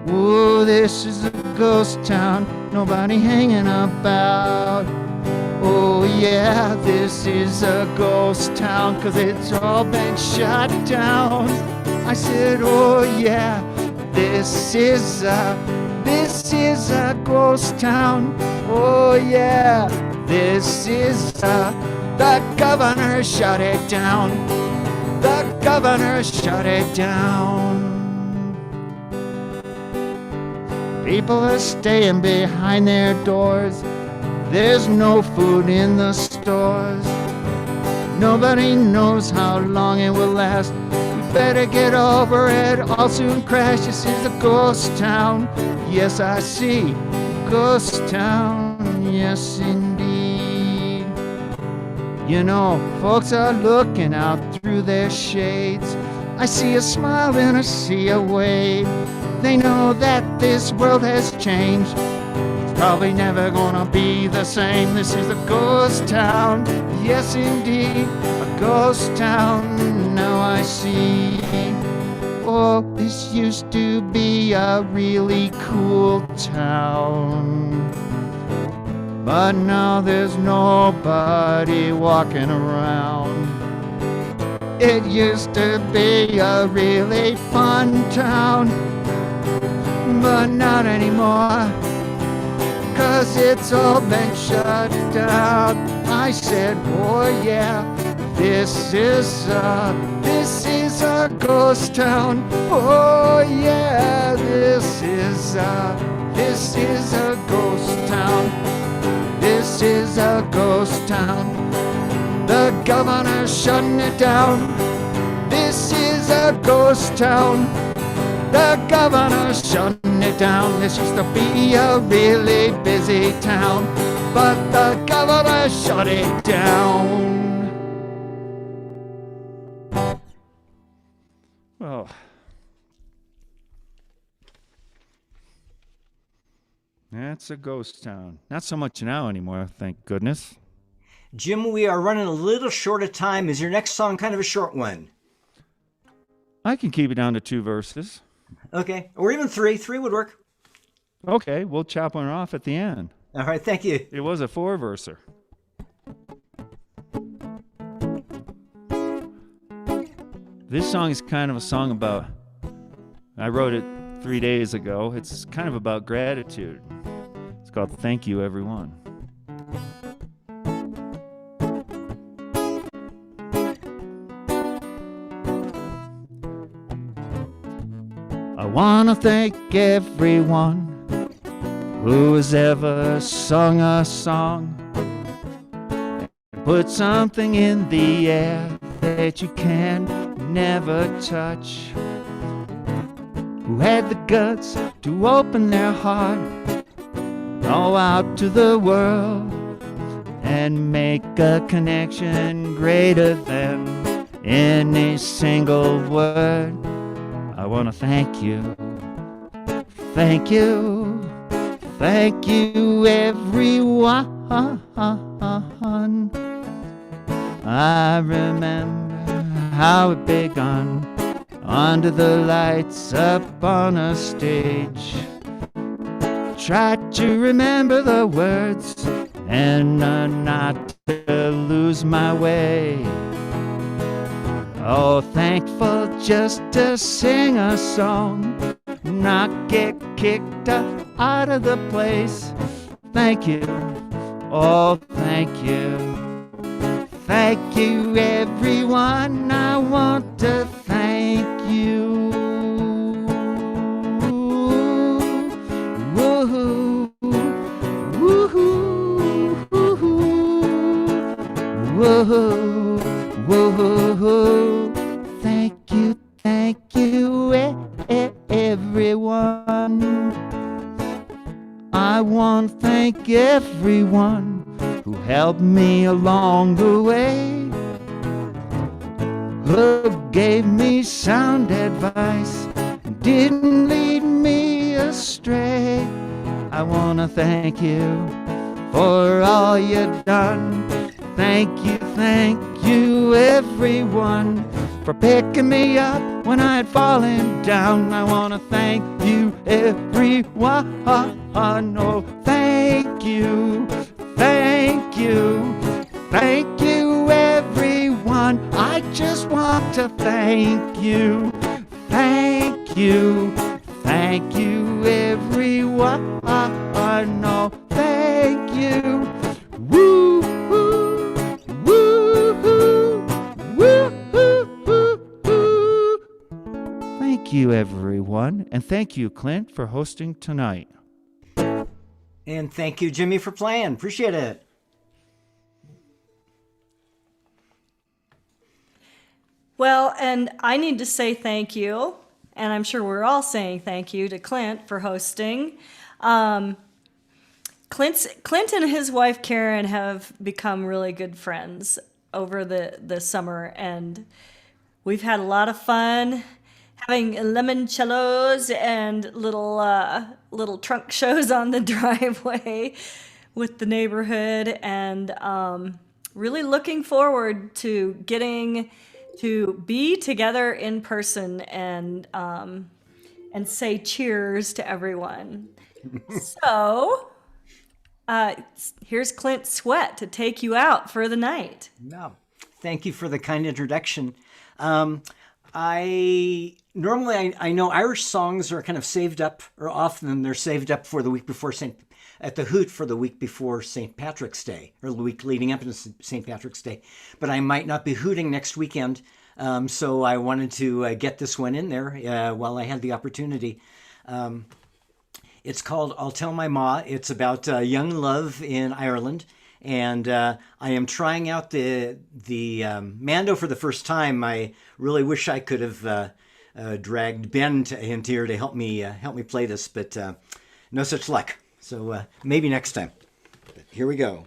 Oh, this is a ghost town. Nobody hanging about. Oh yeah, this is a ghost town, 'cause it's all been shut down. I said, oh yeah, this is a ghost town. Oh yeah, this is the governor shut it down. The governor shut it down. People are staying behind their doors. There's no food in the stores. Nobody knows how long it will last. We better get over it, I'll soon crash. This is a ghost town. Yes, I see. Ghost town. Yes, indeed. Folks are looking out through their shades. I see a smile and I see a wave. They know that this world has changed. It's probably never gonna be the same. This is a ghost town, yes indeed, a ghost town. Now I see. Oh, this used to be a really cool town, but now there's nobody walking around. It used to be a really fun town, but not anymore, 'cause it's all been shut down. I said, oh yeah, this is a ghost town. Oh yeah, this is a ghost town. This is a ghost town. The governor's shutting it down. This is a ghost town. The governor's shutting it down. This used to be a really busy town, but the governor shut it down. Well, that's a ghost town. Not so much now anymore, thank goodness. Jim, we are running a little short of time. Is your next song kind of a short one? I can keep it down to 2 verses. Okay, or even 3. 3 would work. Okay, we'll chop one off at the end. All right, thank you. It was a 4-verser. This song is kind of a song about, I wrote it 3 days ago. It's kind of about gratitude. It's called Thank You, Everyone. I want to thank everyone who has ever sung a song and put something in the air that you can never touch, who had the guts to open their heart, go out to the world and make a connection greater than any single word. I want to thank you, thank you, thank you everyone. I remember how it begun, under the lights up on a stage. Tried to remember the words and not to lose my way. Oh, thankful just to sing a song, not get kicked out of the place. Thank you, oh thank you. Thank you everyone, I want to thank you. Woo-hoo, woo-hoo, woo-hoo, woo-hoo. Thank you everyone. I want to thank everyone who helped me along the way, who gave me sound advice, didn't lead me astray. I want to thank you for all you've done. Thank you everyone for picking me up when I had fallen down. I want to thank you everyone. Oh, thank you, thank you, thank you everyone. I just want to thank you, thank you, thank you everyone. No, thank you. Woo, woo, woo, woo, woo. Thank you everyone, and thank you Clint for hosting tonight. And thank you, Jimmy, for playing. Appreciate it. Well, and I need to say thank you, and I'm sure we're all saying thank you to Clint for hosting. Clint and his wife Karen have become really good friends over the summer, and we've had a lot of fun, having limoncellos and little trunk shows on the driveway with the neighborhood, and really looking forward to getting to be together in person and say cheers to everyone. So here's Clint Sweat to take you out for the night. No, thank you for the kind introduction. I know Irish songs are kind of saved up, or often they're saved up for the week before at the Hoot for the week before St. Patrick's Day, or the week leading up to St. Patrick's Day. But I might not be hooting next weekend, so I wanted to get this one in there while I had the opportunity. It's called I'll Tell My Ma. It's about young love in Ireland. And I am trying out the Mando for the first time. I really wish I could have dragged Ben into here to help me play this, but no such luck. So maybe next time. But here we go.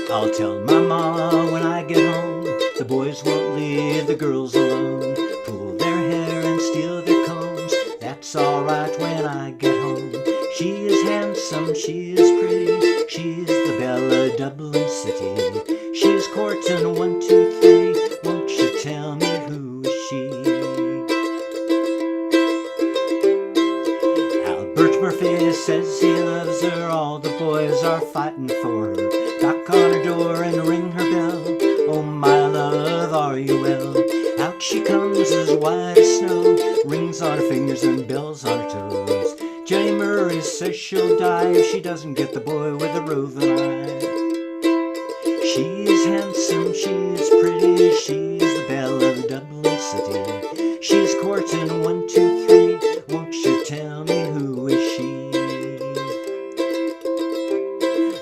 I'll tell my ma when I get home, the boys won't leave the girls alone, pull their hair and steal their combs, that's alright when I get home. She is handsome, she is pretty, she's the belle of Dublin City. She's courting 1, 2, 3, won't you tell me who is she? Albert Murphy says he loves her, all the boys are fighting for her. Knock on her door and ring her bell. Oh my love, are you well? Out she comes as white as snow, rings on her fingers and bells on her toes. Jenny Murray says she'll die if she doesn't get the boy with the roving eye. She's handsome, she's pretty, she's the belle of Dublin City. She's courting 1, 2, 3, won't you tell me who is she?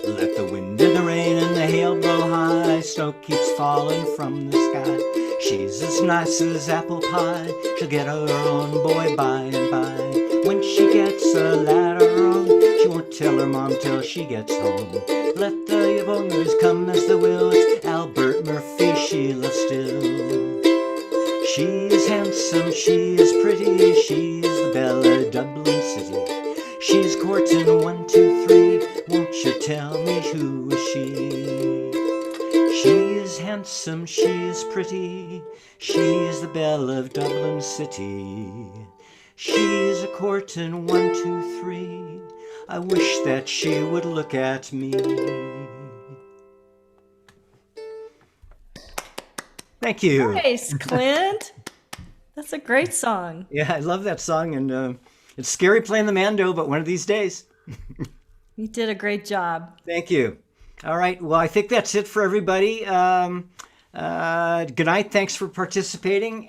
Let the wind and the rain and the hail blow high, snow keeps falling from the sky. She's as nice as apple pie, she'll get her own boy by and by. When she gets a lad of her own, she won't tell her mom till she gets home. Let the bongers come as they will, it's Albert Murphy she loves still. She's handsome, she's pretty, she's the belle of Dublin City. She's courting 1, 2, 3, won't you tell me who is she? She's handsome, she's pretty, she's the belle of Dublin City. She's a courting 1, 2, 3, I wish that she would look at me. Thank you. Nice, Clint. That's a great song. Yeah, I love that song, and it's scary playing the Mando, but one of these days. You did a great job. Thank you. All right, well, I think that's it for everybody. Good night, thanks for participating.